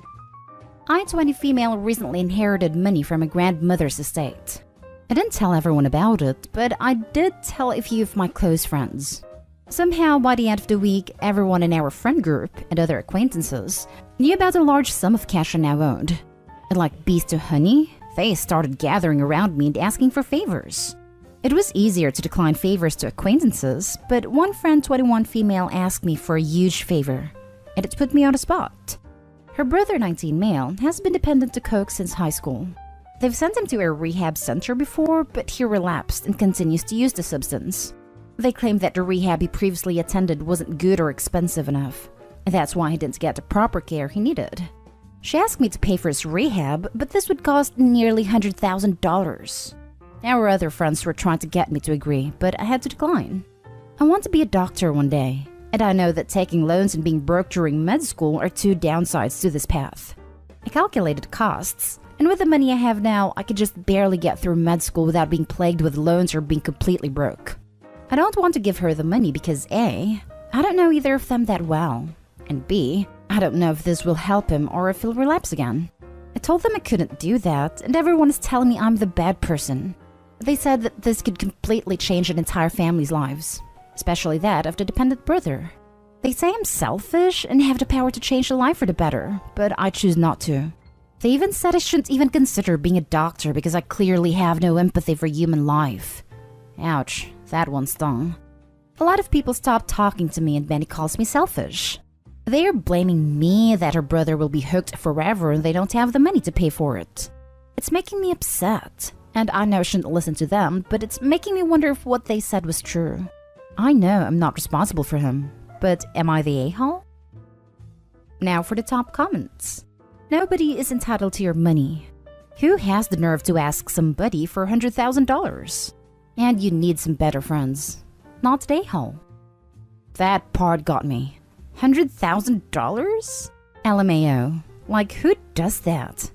I, 20 female, recently inherited money from a grandmother's estate. I didn't tell everyone about it, but I did tell a few of my close friends. Somehow, by the end of the week, everyone in our friend group and other acquaintances knew about the large sum of cash I now owned. And like bees to honey, they started gathering around me and asking for favors. It was easier to decline favors to acquaintances, but one friend, 21 female, asked me for a huge favor, and it put me on the spot. Her brother, 19 male, has been dependent to coke since high school. They've sent him to a rehab center before, but he relapsed and continues to use the substance. They claim that the rehab he previously attended wasn't good or expensive enough, and that's why he didn't get the proper care he needed. She asked me to pay for his rehab, but this would cost nearly $100,000. Our other friends were trying to get me to agree, but I had to decline. I want to be a doctor one day, and I know that taking loans and being broke during med school are 2 downsides to this path. I calculated costs, and with the money I have now, I could just barely get through med school without being plagued with loans or being completely broke. I don't want to give her the money because A, I don't know either of them that well, and B, I don't know if this will help him or if he'll relapse again. I told them I couldn't do that, and everyone is telling me I'm the bad person. They said that this could completely change an entire family's lives, especially that of the dependent brother. They say I'm selfish and have the power to change the life for the better, but I choose not to. They even said I shouldn't even consider being a doctor because I clearly have no empathy for human life. Ouch, that one stung. A lot of people stopped talking to me and many calls me selfish. They are blaming me that her brother will be hooked forever and they don't have the money to pay for it. It's making me upset. And I know I shouldn't listen to them, but it's making me wonder if what they said was true. I know I'm not responsible for him, but am I the a-hole? Now for the top comments. Nobody is entitled to your money. Who has the nerve to ask somebody for $100,000? And you need some better friends. Not the a-hole. That part got me. $100,000? LMAO. Like, who does that?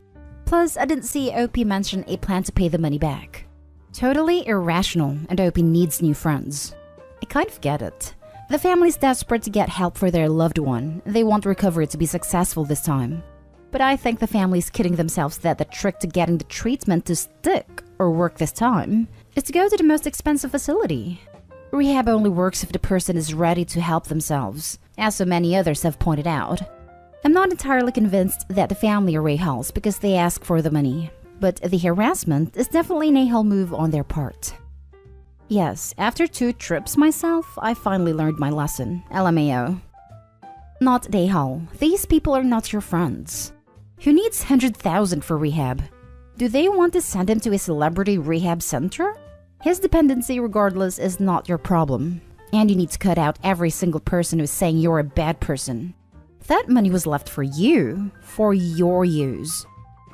Plus, I didn't see OP mention a plan to pay the money back. Totally irrational, and OP needs new friends. I kind of get it. The family's desperate to get help for their loved one. They want recovery to be successful this time. But I think the family's kidding themselves that the trick to getting the treatment to stick or work this time, is to go to the most expensive facility. Rehab only works if the person is ready to help themselves, as so many others have pointed out. I'm not entirely convinced that the family are a-holes because they ask for the money, but the harassment is definitely an a-hole move on their part. Yes, after 2 trips myself, I finally learned my lesson, LMAO. Not a-hole. These people are not your friends. Who needs 100,000 for rehab? Do they want to send him to a celebrity rehab center? His dependency regardless is not your problem, and you need to cut out every single person who's saying you're a bad person. That money was left for you, for your use.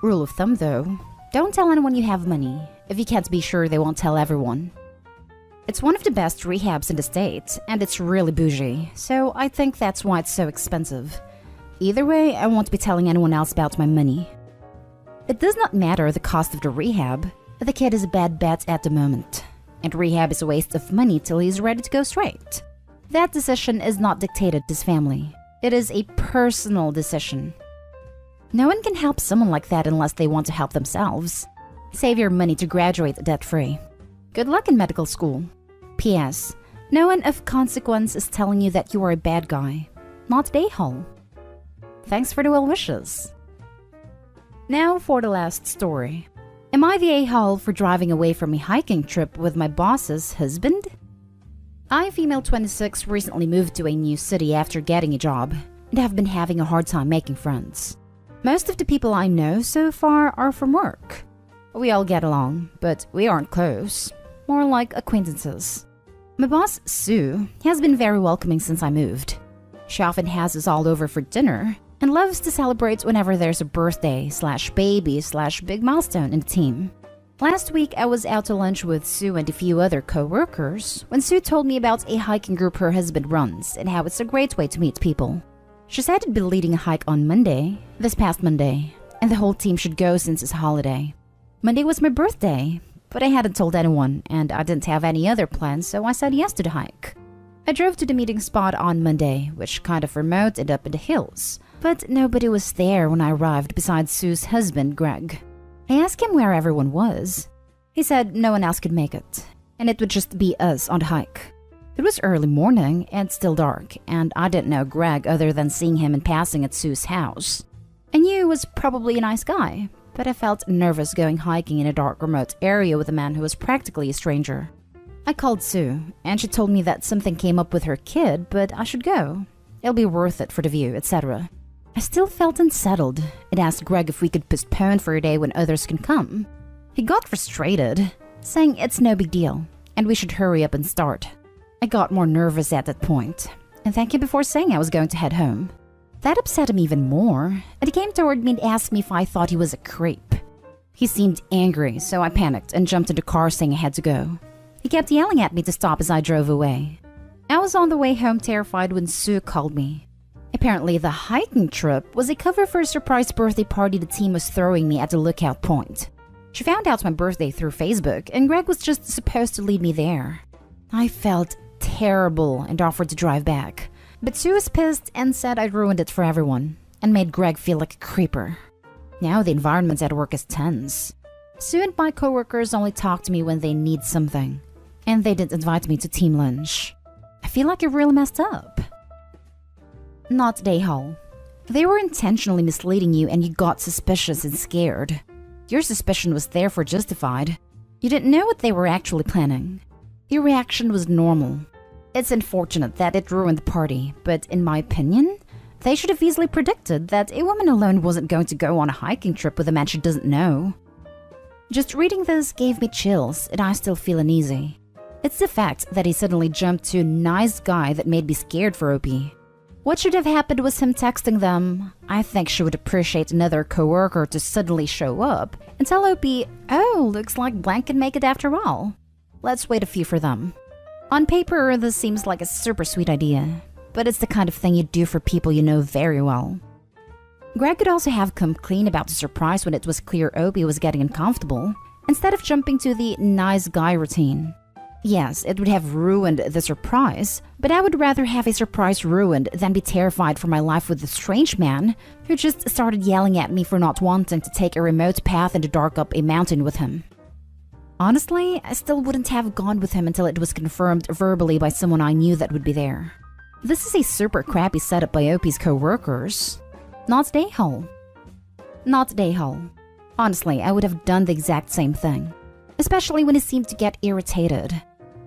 Rule of thumb though, don't tell anyone you have money. If you can't be sure, they won't tell everyone. It's one of the best rehabs in the state, and it's really bougie, so I think that's why it's so expensive. Either way, I won't be telling anyone else about my money. It does not matter the cost of the rehab. The kid is a bad bet at the moment, and rehab is a waste of money till he's ready to go straight. That decision is not dictated to his family. It is a personal decision. No one can help someone like that unless they want to help themselves. Save your money to graduate debt-free. Good luck in medical school. P.S. No one of consequence is telling you that you are a bad guy, not an a-hole. Thanks for the well wishes. Now for the last story. Am I the a-hole for driving away from a hiking trip with my boss's husband? I, female 26, recently moved to a new city after getting a job and have been having a hard time making friends. Most of the people I know so far are from work. We all get along, but we aren't close. More like acquaintances. My boss, Sue, has been very welcoming since I moved. She often has us all over for dinner and loves to celebrate whenever there's a birthday/baby/big milestone in the team. Last week, I was out to lunch with Sue and a few other co-workers when Sue told me about a hiking group her husband runs and how it's a great way to meet people. She said he'd be leading a hike on Monday, this past Monday, and the whole team should go since it's a holiday. Monday was my birthday, but I hadn't told anyone and I didn't have any other plans, so I said yes to the hike. I drove to the meeting spot on Monday, which kind of remote and up in the hills, but nobody was there when I arrived besides Sue's husband, Greg. I asked him where everyone was. He said no one else could make it, and it would just be us on the hike. It was early morning and still dark, and I didn't know Greg other than seeing him in passing at Sue's house. I knew he was probably a nice guy, but I felt nervous going hiking in a dark, remote area with a man who was practically a stranger. I called Sue, and she told me that something came up with her kid, but I should go. It'll be worth it for the view, etc. I still felt unsettled and asked Greg if we could postpone for a day when others can come. He got frustrated, saying it's no big deal, and we should hurry up and start. I got more nervous at that point, and thanked him before saying I was going to head home. That upset him even more, and he came toward me and asked me if I thought he was a creep. He seemed angry, so I panicked and jumped in the car saying I had to go. He kept yelling at me to stop as I drove away. I was on the way home terrified when Sue called me. Apparently, the hiking trip was a cover for a surprise birthday party the team was throwing me at the lookout point. She found out my birthday through Facebook, and Greg was just supposed to lead me there. I felt terrible and offered to drive back, but Sue was pissed and said I ruined it for everyone and made Greg feel like a creeper. Now the environment at work is tense. Sue and my coworkers only talk to me when they need something, and they didn't invite me to team lunch. I feel like I really messed up. Not a-hole. They were intentionally misleading you and you got suspicious and scared. Your suspicion was therefore justified. You didn't know what they were actually planning. Your reaction was normal. It's unfortunate that it ruined the party, but in my opinion, they should have easily predicted that a woman alone wasn't going to go on a hiking trip with a man she doesn't know. Just reading this gave me chills, and I still feel uneasy. It's the fact that he suddenly jumped to a nice guy that made me scared for Opie. What should have happened was him texting them, I think she would appreciate another coworker to suddenly show up, and tell Opie, oh, looks like blank can make it after all. Let's wait a few for them. On paper, this seems like a super sweet idea, but it's the kind of thing you do for people you know very well. Greg could also have come clean about the surprise when it was clear Opie was getting uncomfortable, instead of jumping to the nice guy routine. Yes, it would have ruined the surprise, but I would rather have a surprise ruined than be terrified for my life with a strange man who just started yelling at me for not wanting to take a remote path in the dark up a mountain with him. Honestly, I still wouldn't have gone with him until it was confirmed verbally by someone I knew that would be there. This is a super crappy setup by OP's co-workers. Not day-hole. Not day-hole. Honestly, I would have done the exact same thing. Especially when he seemed to get irritated.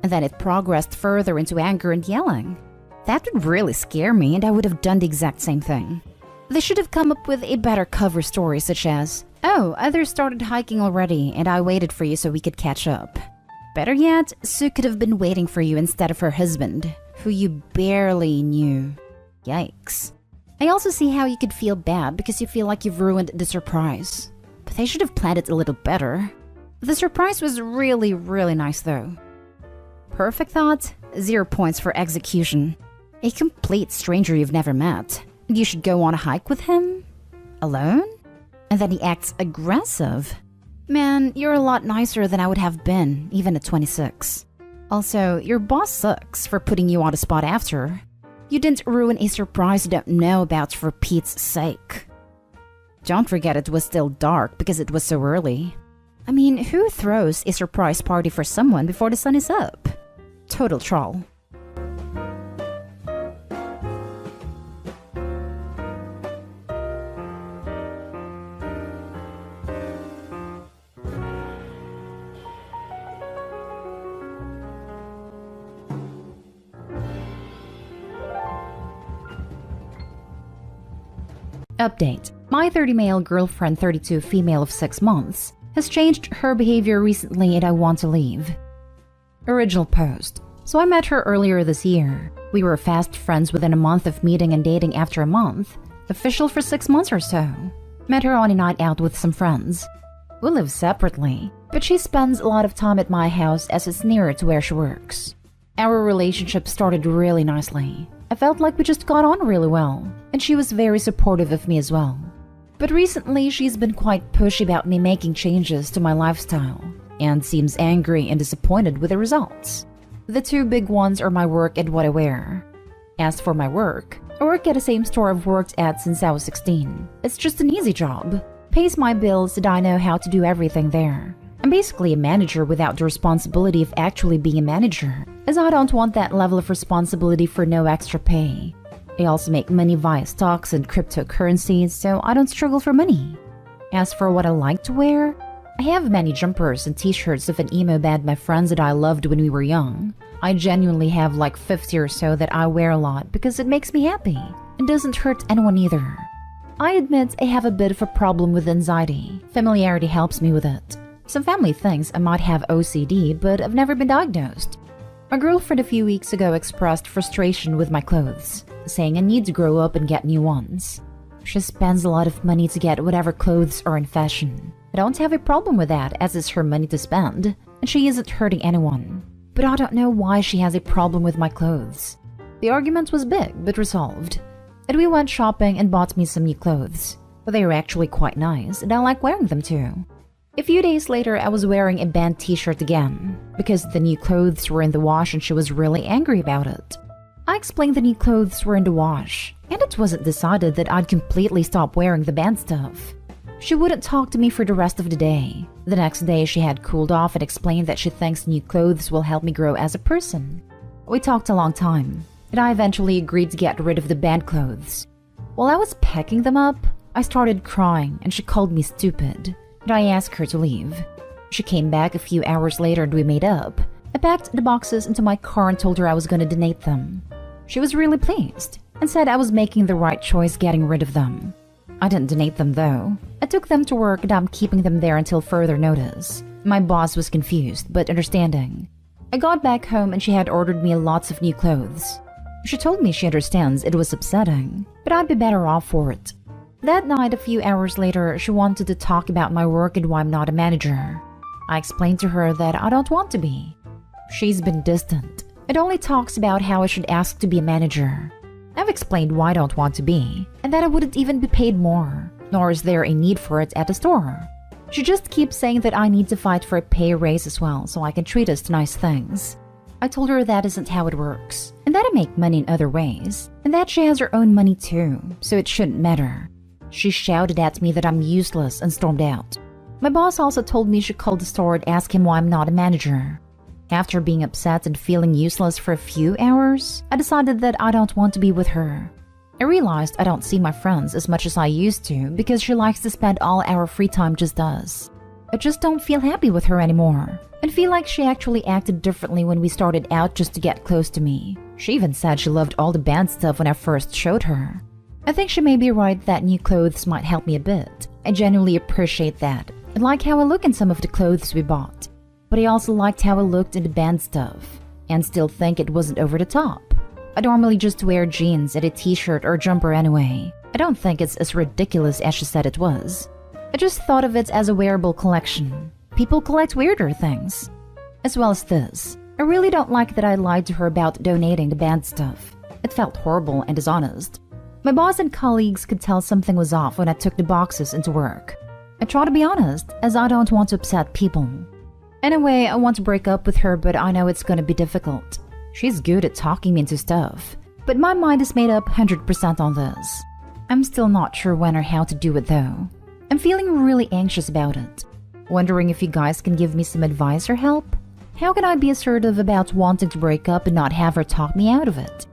And then it progressed further into anger and yelling. That would really scare me, and I would have done the exact same thing. They should have come up with a better cover story, such as, "Oh, others started hiking already, and I waited for you so we could catch up." Better yet, Sue could have been waiting for you instead of her husband, who you barely knew. Yikes. I also see how you could feel bad because you feel like you've ruined the surprise. But they should have planned it a little better. The surprise was really, really nice though. Perfect thought, 0 points for execution. A complete stranger you've never met. And you should go on a hike with him? Alone? And then he acts aggressive. Man, you're a lot nicer than I would have been, even at 26. Also, your boss sucks for putting you on the spot after. You didn't ruin a surprise you don't know about for Pete's sake. Don't forget it was still dark because it was so early. I mean, who throws a surprise party for someone before the sun is up? Total troll. Update. My 30 male girlfriend, 32 female of 6 months, has changed her behavior recently and I want to leave. Original post. So I met her earlier this year. We were fast friends within a month of meeting and dating after a month. Official for 6 months or so. Met her on a night out with some friends. We live separately, but she spends a lot of time at my house as it's nearer to where she works. Our relationship started really nicely. I felt like we just got on really well, and she was very supportive of me as well. But recently, she's been quite pushy about me making changes to my lifestyle, and seems angry and disappointed with the results. The 2 big ones are my work and what I wear. As for my work, I work at the same store I've worked at since I was 16. It's just an easy job. Pays my bills and I know how to do everything there. I'm basically a manager without the responsibility of actually being a manager, as I don't want that level of responsibility for no extra pay. I also make money via stocks and cryptocurrencies, so I don't struggle for money. As for what I like to wear, I have many jumpers and t-shirts of an emo band my friends and I loved when we were young. I genuinely have like 50 or so that I wear a lot because it makes me happy and doesn't hurt anyone either. I admit I have a bit of a problem with anxiety. Familiarity helps me with it. Some family thinks I might have OCD, but I've never been diagnosed. My girlfriend a few weeks ago expressed frustration with my clothes, saying I need to grow up and get new ones. She spends a lot of money to get whatever clothes are in fashion. I don't have a problem with that, as it's her money to spend, and she isn't hurting anyone. But I don't know why she has a problem with my clothes. The argument was big, but resolved. And we went shopping and bought me some new clothes. But they were actually quite nice, and I like wearing them too. A few days later, I was wearing a band t-shirt again, because the new clothes were in the wash and she was really angry about it. I explained the new clothes were in the wash, and it wasn't decided that I'd completely stop wearing the band stuff. She wouldn't talk to me for the rest of the day. The next day, she had cooled off and explained that she thinks new clothes will help me grow as a person. We talked a long time, and I eventually agreed to get rid of the band clothes. While I was packing them up, I started crying and she called me stupid. And I asked her to leave. She came back a few hours later and we made up. I packed the boxes into my car and told her I was going to donate them. She was really pleased and said I was making the right choice getting rid of them. I didn't donate them though. I took them to work and I'm keeping them there until further notice. My boss was confused but understanding. I got back home and she had ordered me lots of new clothes. She told me she understands it was upsetting, but I'd be better off for it. That night, a few hours later, she wanted to talk about my work and why I'm not a manager. I explained to her that I don't want to be. She's been distant. It only talks about how I should ask to be a manager. I've explained why I don't want to be, and that I wouldn't even be paid more, nor is there a need for it at the store. She just keeps saying that I need to fight for a pay raise as well so I can treat us to nice things. I told her that isn't how it works, and that I make money in other ways, and that she has her own money too, so it shouldn't matter. She shouted at me that I'm useless and stormed out. My boss also told me she called the store to ask him why I'm not a manager. After being upset and feeling useless for a few hours, I decided that I don't want to be with her. I realized I don't see my friends as much as I used to because she likes to spend all our free time just us. I just don't feel happy with her anymore and feel like she actually acted differently when we started out just to get close to me. She even said she loved all the band stuff when I first showed her. I think she may be right that new clothes might help me a bit. I genuinely appreciate that. I like how I look in some of the clothes we bought. But I also liked how I looked in the band stuff, and still think it wasn't over the top. I normally just wear jeans and a t-shirt or jumper anyway. I don't think it's as ridiculous as she said it was. I just thought of it as a wearable collection. People collect weirder things. As well as this, I really don't like that I lied to her about donating the band stuff. It felt horrible and dishonest. My boss and colleagues could tell something was off when I took the boxes into work. I try to be honest, as I don't want to upset people. Anyway, I want to break up with her, but I know it's gonna be difficult. She's good at talking me into stuff, but my mind is made up 100% on this. I'm still not sure when or how to do it though. I'm feeling really anxious about it. Wondering if you guys can give me some advice or help? How can I be assertive about wanting to break up and not have her talk me out of it?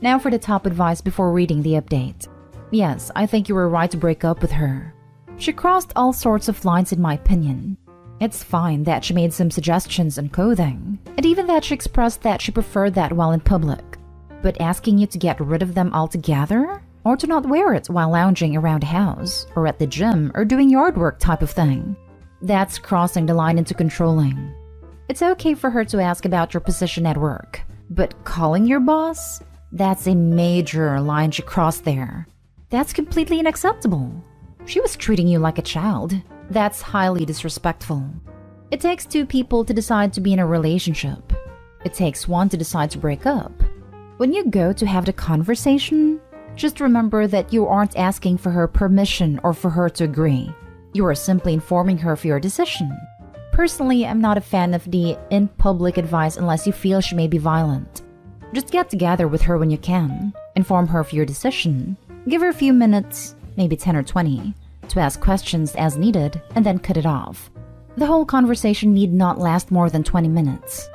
Now for the top advice before reading the update. Yes, I think you were right to break up with her. She crossed all sorts of lines in my opinion. It's fine that she made some suggestions on clothing, and even that she expressed that she preferred that while in public. But asking you to get rid of them altogether? Or to not wear it while lounging around the house, or at the gym, or doing yard work type of thing? That's crossing the line into controlling. It's okay for her to ask about your position at work, but calling your boss? That's a major line she crossed there. That's completely unacceptable. She was treating you like a child. That's highly disrespectful. It takes two people to decide to be in a relationship. It takes one to decide to break up. When you go to have the conversation, just remember that you aren't asking for her permission or for her to agree. You are simply informing her of your decision. Personally, I'm not a fan of the in-public advice unless you feel she may be violent. Just get together with her when you can, inform her of your decision, give her a few minutes, maybe 10 or 20, to ask questions as needed, and then cut it off. The whole conversation need not last more than 20 minutes.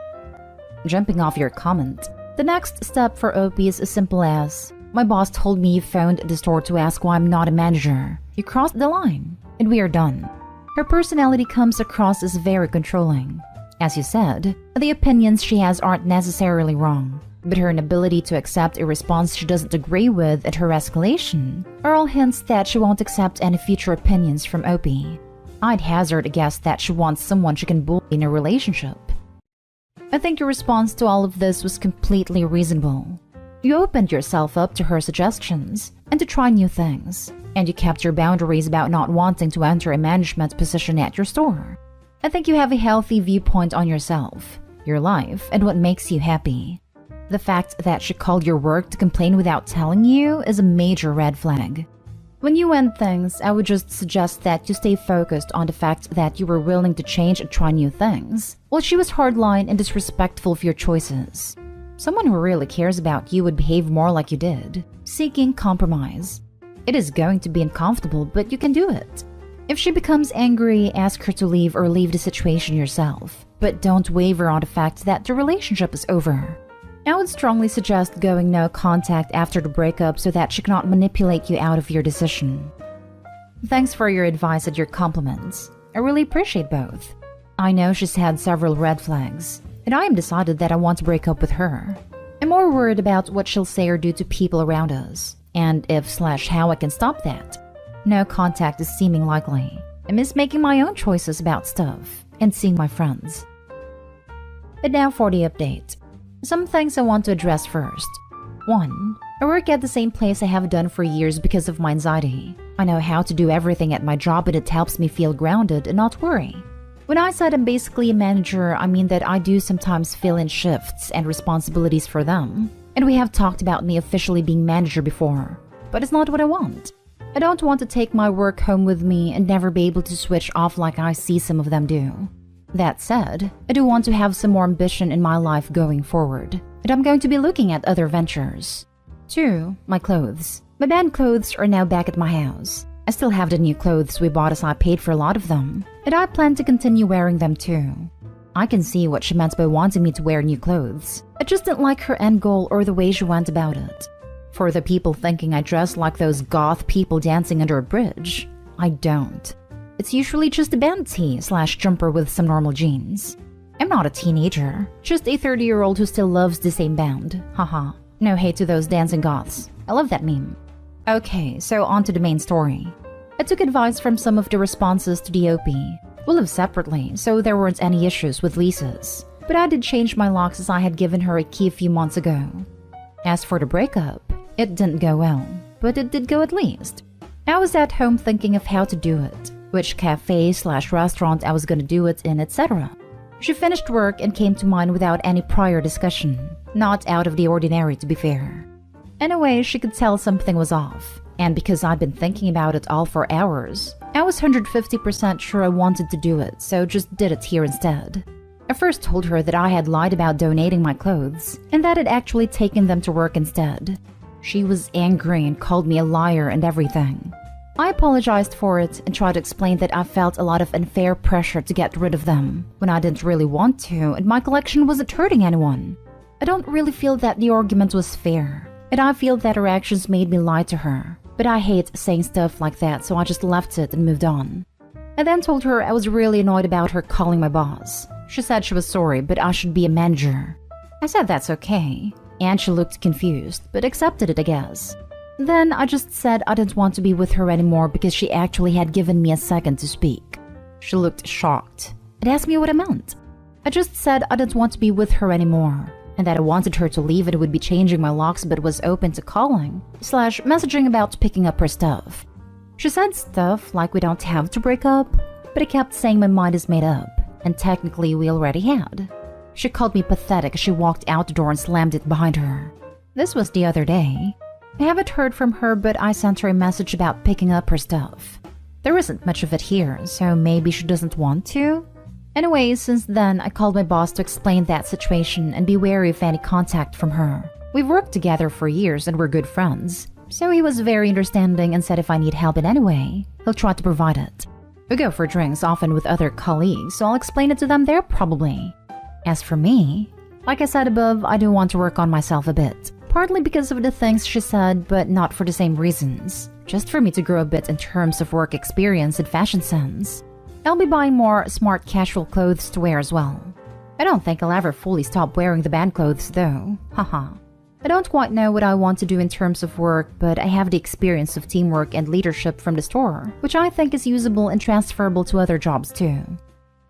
Jumping off your comment, the next step for OP is as simple as, my boss told me you phoned the store to ask why I'm not a manager. You crossed the line, and we are done. Her personality comes across as very controlling. As you said, the opinions she has aren't necessarily wrong, but her inability to accept a response she doesn't agree with and her escalation are all hints that she won't accept any future opinions from OP. I'd hazard a guess that she wants someone she can bully in a relationship. I think your response to all of this was completely reasonable. You opened yourself up to her suggestions and to try new things, and you kept your boundaries about not wanting to enter a management position at your store. I think you have a healthy viewpoint on yourself, your life, and what makes you happy. The fact that she called your work to complain without telling you is a major red flag. When you end things, I would just suggest that you stay focused on the fact that you were willing to change and try new things, while she was hardline and disrespectful of your choices. Someone who really cares about you would behave more like you did, seeking compromise. It is going to be uncomfortable, but you can do it. If she becomes angry, ask her to leave or leave the situation yourself, but don't waver on the fact that the relationship is over. I would strongly suggest going no contact after the breakup so that she cannot manipulate you out of your decision. Thanks for your advice and your compliments. I really appreciate both. I know she's had several red flags, and I am decided that I want to break up with her. I'm more worried about what she'll say or do to people around us, and if/how I can stop that. No contact is seeming likely. I miss making my own choices about stuff and seeing my friends. And now for the update. Some things I want to address first. 1. I work at the same place I have done for years because of my anxiety. I know how to do everything at my job and it helps me feel grounded and not worry. When I said I'm basically a manager, I mean that I do sometimes fill in shifts and responsibilities for them. And we have talked about me officially being manager before. But it's not what I want. I don't want to take my work home with me and never be able to switch off like I see some of them do. That said, I do want to have some more ambition in my life going forward, and I'm going to be looking at other ventures. 2. My clothes. My band clothes are now back at my house. I still have the new clothes we bought as I paid for a lot of them, and I plan to continue wearing them too. I can see what she meant by wanting me to wear new clothes. I just didn't like her end goal or the way she went about it. For the people thinking I dress like those goth people dancing under a bridge, I don't. It's usually just a band tee/jumper with some normal jeans. I'm not a teenager, just a 30-year-old who still loves the same band. Haha. No hate to those dancing goths. I love that meme. Okay, so on to the main story. I took advice from some of the responses to the OP. We live separately, so there weren't any issues with leases. But I did change my locks as I had given her a key a few months ago. As for the breakup, it didn't go well, but it did go at least. I was at home thinking of how to do it, which cafe/restaurant I was gonna do it in, etc. She finished work and came to mine without any prior discussion. Not out of the ordinary, to be fair. In a way, she could tell something was off. And because I'd been thinking about it all for hours, I was 150% sure I wanted to do it, so just did it here instead. I first told her that I had lied about donating my clothes, and that I'd actually taken them to work instead. She was angry and called me a liar and everything. I apologized for it and tried to explain that I felt a lot of unfair pressure to get rid of them when I didn't really want to and my collection wasn't hurting anyone. I don't really feel that the argument was fair, and I feel that her actions made me lie to her. But I hate saying stuff like that, so I just left it and moved on. I then told her I was really annoyed about her calling my boss. She said she was sorry, but I should be a manager. I said that's okay, and she looked confused, but accepted it, I guess. Then I just said I didn't want to be with her anymore because she actually had given me a second to speak. She looked shocked and asked me what I meant. I just said I didn't want to be with her anymore, and that I wanted her to leave and would be changing my locks but was open to calling/messaging about picking up her stuff. She said stuff like we don't have to break up, but I kept saying my mind is made up, and technically we already had. She called me pathetic as she walked out the door and slammed it behind her. This was the other day. I haven't heard from her, but I sent her a message about picking up her stuff. There isn't much of it here, so maybe she doesn't want to? Anyway, since then, I called my boss to explain that situation and be wary of any contact from her. We've worked together for years and we're good friends, so he was very understanding and said if I need help in any way, he'll try to provide it. We go for drinks often with other colleagues, so I'll explain it to them there probably. As for me, like I said above, I do want to work on myself a bit. Partly because of the things she said, but not for the same reasons. Just for me to grow a bit in terms of work experience and fashion sense. I'll be buying more smart casual clothes to wear as well. I don't think I'll ever fully stop wearing the band clothes though. Haha. I don't quite know what I want to do in terms of work, but I have the experience of teamwork and leadership from the store, which I think is usable and transferable to other jobs too.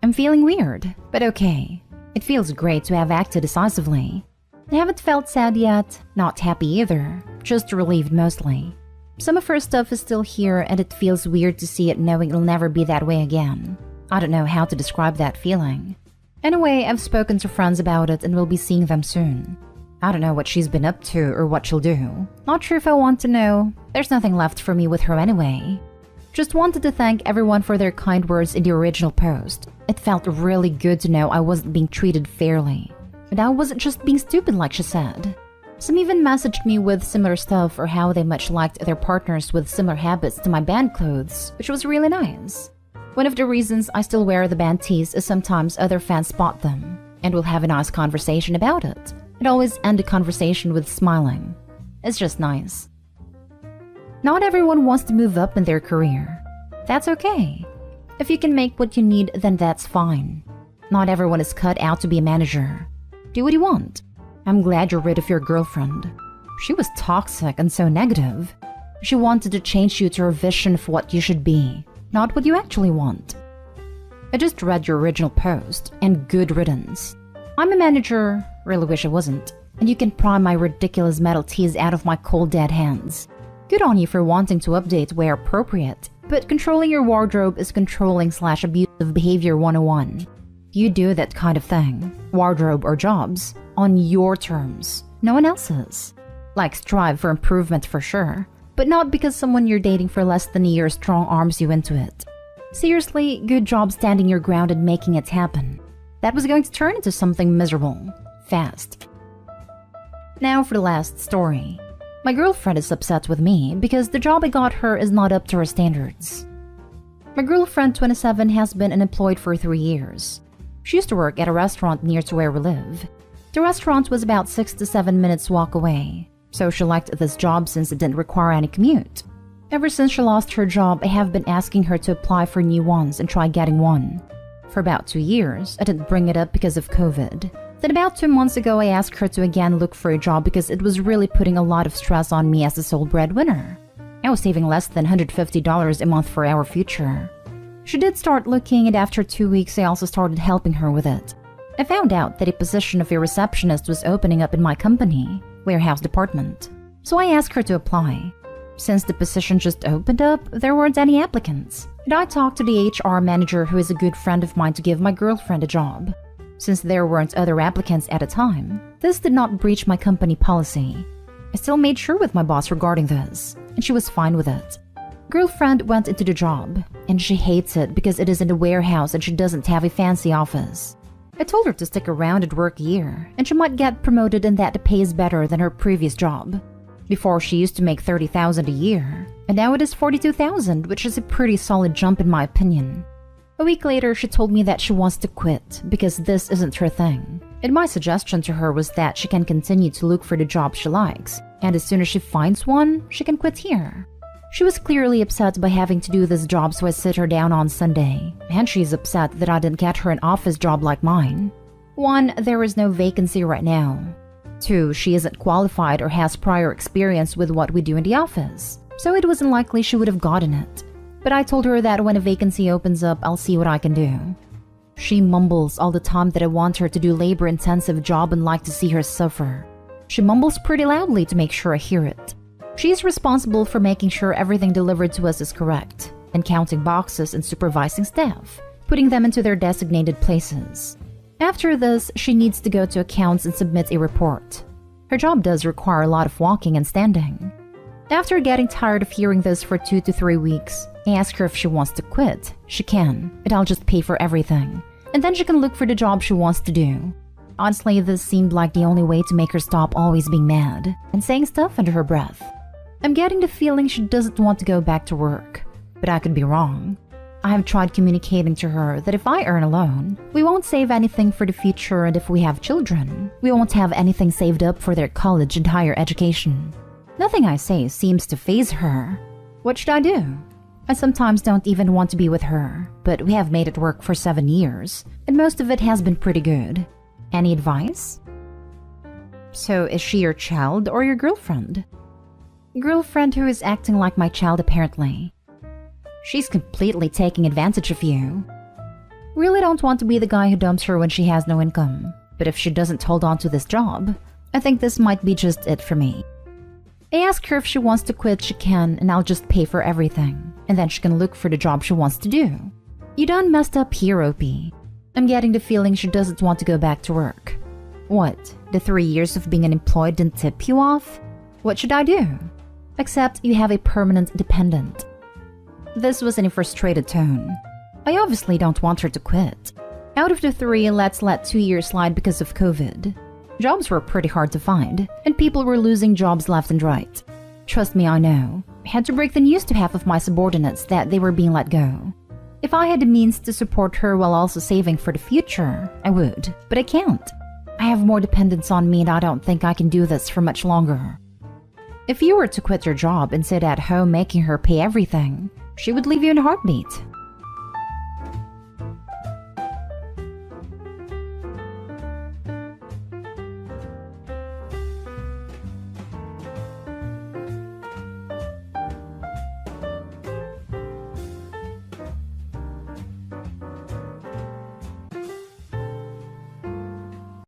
I'm feeling weird, but okay. It feels great to have acted decisively. I haven't felt sad yet, not happy either, just relieved mostly. Some of her stuff is still here and it feels weird to see it knowing it'll never be that way again. I don't know how to describe that feeling. Anyway, I've spoken to friends about it and we'll be seeing them soon. I don't know what she's been up to or what she'll do. Not sure if I want to know. There's nothing left for me with her anyway. Just wanted to thank everyone for their kind words in the original post. It felt really good to know I wasn't being treated fairly. And I wasn't just being stupid like she said. Some even messaged me with similar stuff or how they much liked their partners with similar habits to my band clothes, which was really nice. One of the reasons I still wear the band tees is sometimes other fans spot them, and we'll have a nice conversation about it. I'd always end a conversation with smiling. It's just nice. Not everyone wants to move up in their career. That's okay. If you can make what you need, then that's fine. Not everyone is cut out to be a manager. Do what you want. I'm glad you're rid of your girlfriend. She was toxic and so negative. She wanted to change you to her vision of what you should be, not what you actually want. I just read your original post, and good riddance. I'm a manager, really wish I wasn't, and you can pry my ridiculous metal tees out of my cold dead hands. Good on you for wanting to update where appropriate, but controlling your wardrobe is controlling/abusive behavior 101. You do that kind of thing, wardrobe or jobs, on your terms, no one else's. Like strive for improvement for sure, but not because someone you're dating for less than a year strong arms you into it. Seriously, good job standing your ground and making it happen. That was going to turn into something miserable, fast. Now for the last story. My girlfriend is upset with me because the job I got her is not up to her standards. My girlfriend, 27, has been unemployed for 3 years. She used to work at a restaurant near to where we live. The restaurant was about 6 to 7 minutes walk away, so she liked this job since it didn't require any commute. Ever since she lost her job, I have been asking her to apply for new ones and try getting one. For about 2 years, I didn't bring it up because of COVID. Then about 2 months ago, I asked her to again look for a job because it was really putting a lot of stress on me as the sole breadwinner. I was saving less than $150 a month for our future. She did start looking, and after 2 weeks, I also started helping her with it. I found out that a position of a receptionist was opening up in my company, warehouse department. So I asked her to apply. Since the position just opened up, there weren't any applicants. And I talked to the HR manager, who is a good friend of mine, to give my girlfriend a job. Since there weren't other applicants at a time, this did not breach my company policy. I still made sure with my boss regarding this, and she was fine with it. Girlfriend went into the job, and she hates it because it is in a warehouse and she doesn't have a fancy office. I told her to stick around and work a year, and she might get promoted and that the pay is better than her previous job. Before, she used to make $30,000 a year, and now it is $42,000, which is a pretty solid jump in my opinion. A week later, she told me that she wants to quit because this isn't her thing. And my suggestion to her was that she can continue to look for the job she likes, and as soon as she finds one, she can quit here. She was clearly upset by having to do this job, so I sit her down on Sunday, and she's upset that I didn't get her an office job like mine. 1, there is no vacancy right now. 2, she isn't qualified or has prior experience with what we do in the office, so it wasn't likely she would have gotten it. But I told her that when a vacancy opens up, I'll see what I can do. She mumbles all the time that I want her to do labor-intensive job and like to see her suffer. She mumbles pretty loudly to make sure I hear it. She is responsible for making sure everything delivered to us is correct, and counting boxes and supervising staff, putting them into their designated places. After this, she needs to go to accounts and submit a report. Her job does require a lot of walking and standing. After getting tired of hearing this for 2 to 3 weeks, I ask her if she wants to quit. She can, and I'll just pay for everything. And then she can look for the job she wants to do. Honestly, this seemed like the only way to make her stop always being mad and saying stuff under her breath. I'm getting the feeling she doesn't want to go back to work, but I could be wrong. I have tried communicating to her that if I earn alone, we won't save anything for the future, and if we have children, we won't have anything saved up for their college and higher education. Nothing I say seems to faze her. What should I do? I sometimes don't even want to be with her, but we have made it work for 7 years, and most of it has been pretty good. Any advice? So is she your child or your girlfriend? Girlfriend who is acting like my child apparently. She's completely taking advantage of you. Really don't want to be the guy who dumps her when she has no income, but if she doesn't hold on to this job, I think this might be just it for me. I ask her if she wants to quit, she can, and I'll just pay for everything, and then she can look for the job she wants to do. You done messed up here, Opie. I'm getting the feeling she doesn't want to go back to work. What, the 3 years of being unemployed didn't tip you off? What should I do? Except you have a permanent dependent. This was in a frustrated tone. I obviously don't want her to quit. Out of the 3, let's let 2 years slide because of COVID. Jobs were pretty hard to find, and people were losing jobs left and right. Trust me, I know. I had to break the news to half of my subordinates that they were being let go. If I had the means to support her while also saving for the future, I would, but I can't. I have more dependents on me, and I don't think I can do this for much longer. If you were to quit your job and sit at home making her pay everything, she would leave you in a heartbeat.